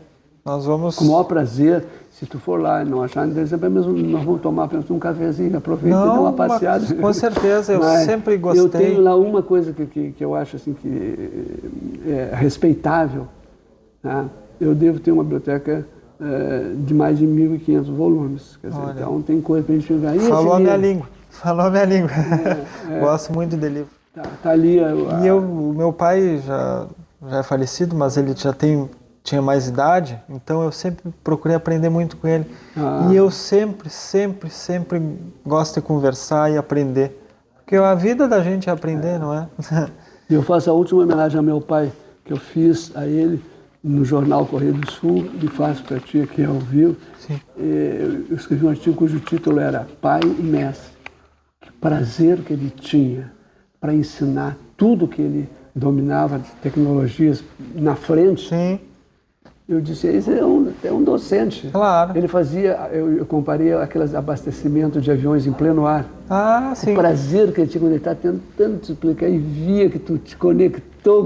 nós vamos... Com o maior prazer, se tu for lá e não achar, exemplo, mesmo nós vamos tomar um cafezinho, aproveita e dá uma passeada. Com certeza, eu sempre gostei. Eu tenho lá uma coisa que eu acho assim que é respeitável. Tá? Eu devo ter uma biblioteca de mais de 1.500 volumes. Quer dizer, então tem coisa para a gente jogar. Falou a minha língua. Falou a minha língua. Gosto muito de livro. Tá ali. O meu pai já é falecido, mas ele já tinha mais idade, então eu sempre procurei aprender muito com ele. E eu sempre gosto de conversar e aprender. Porque a vida da gente é aprender, não é? Eu faço a última homenagem ao meu pai, que eu fiz a ele no jornal Correio do Sul, e faço para ti aqui ao vivo. Sim. Eu escrevi um artigo cujo título era Pai e Mestre. Que prazer que ele tinha para ensinar tudo que ele dominava de tecnologias na frente. Sim. Eu disse, esse é um docente. Claro. Ele fazia, eu comparei aqueles abastecimentos de aviões em pleno ar. Sim. O prazer que ele tinha quando ele estava tentando te explicar e via que tu te conectou.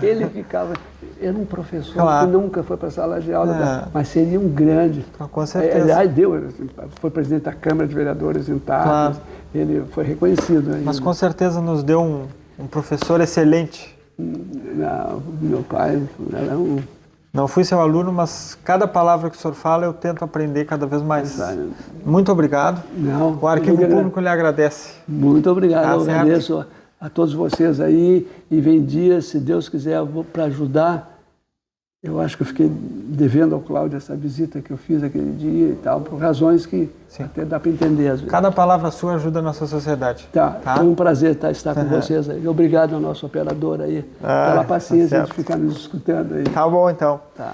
Ele ficava... Era um professor que nunca foi para a sala de aula, mas seria um grande. Com certeza. Foi presidente da Câmara de Vereadores em Tarnas. Ele foi reconhecido. Mas com certeza nos deu um professor excelente. Meu pai era um... Não fui seu aluno, mas cada palavra que o senhor fala eu tento aprender cada vez mais. Muito obrigado. O Arquivo Público lhe agradece. Muito obrigado. Eu agradeço a todos vocês aí. E vem dias, se Deus quiser, eu vou para ajudar. Eu acho que eu fiquei devendo ao Cláudio essa visita que eu fiz aquele dia e tal, por razões que até dá para entender às vezes. Cada palavra sua ajuda a nossa sociedade. Foi um prazer estar com vocês aí. Obrigado ao nosso operador aí pela paciência de ficar nos escutando aí. Tá bom, então. Tá.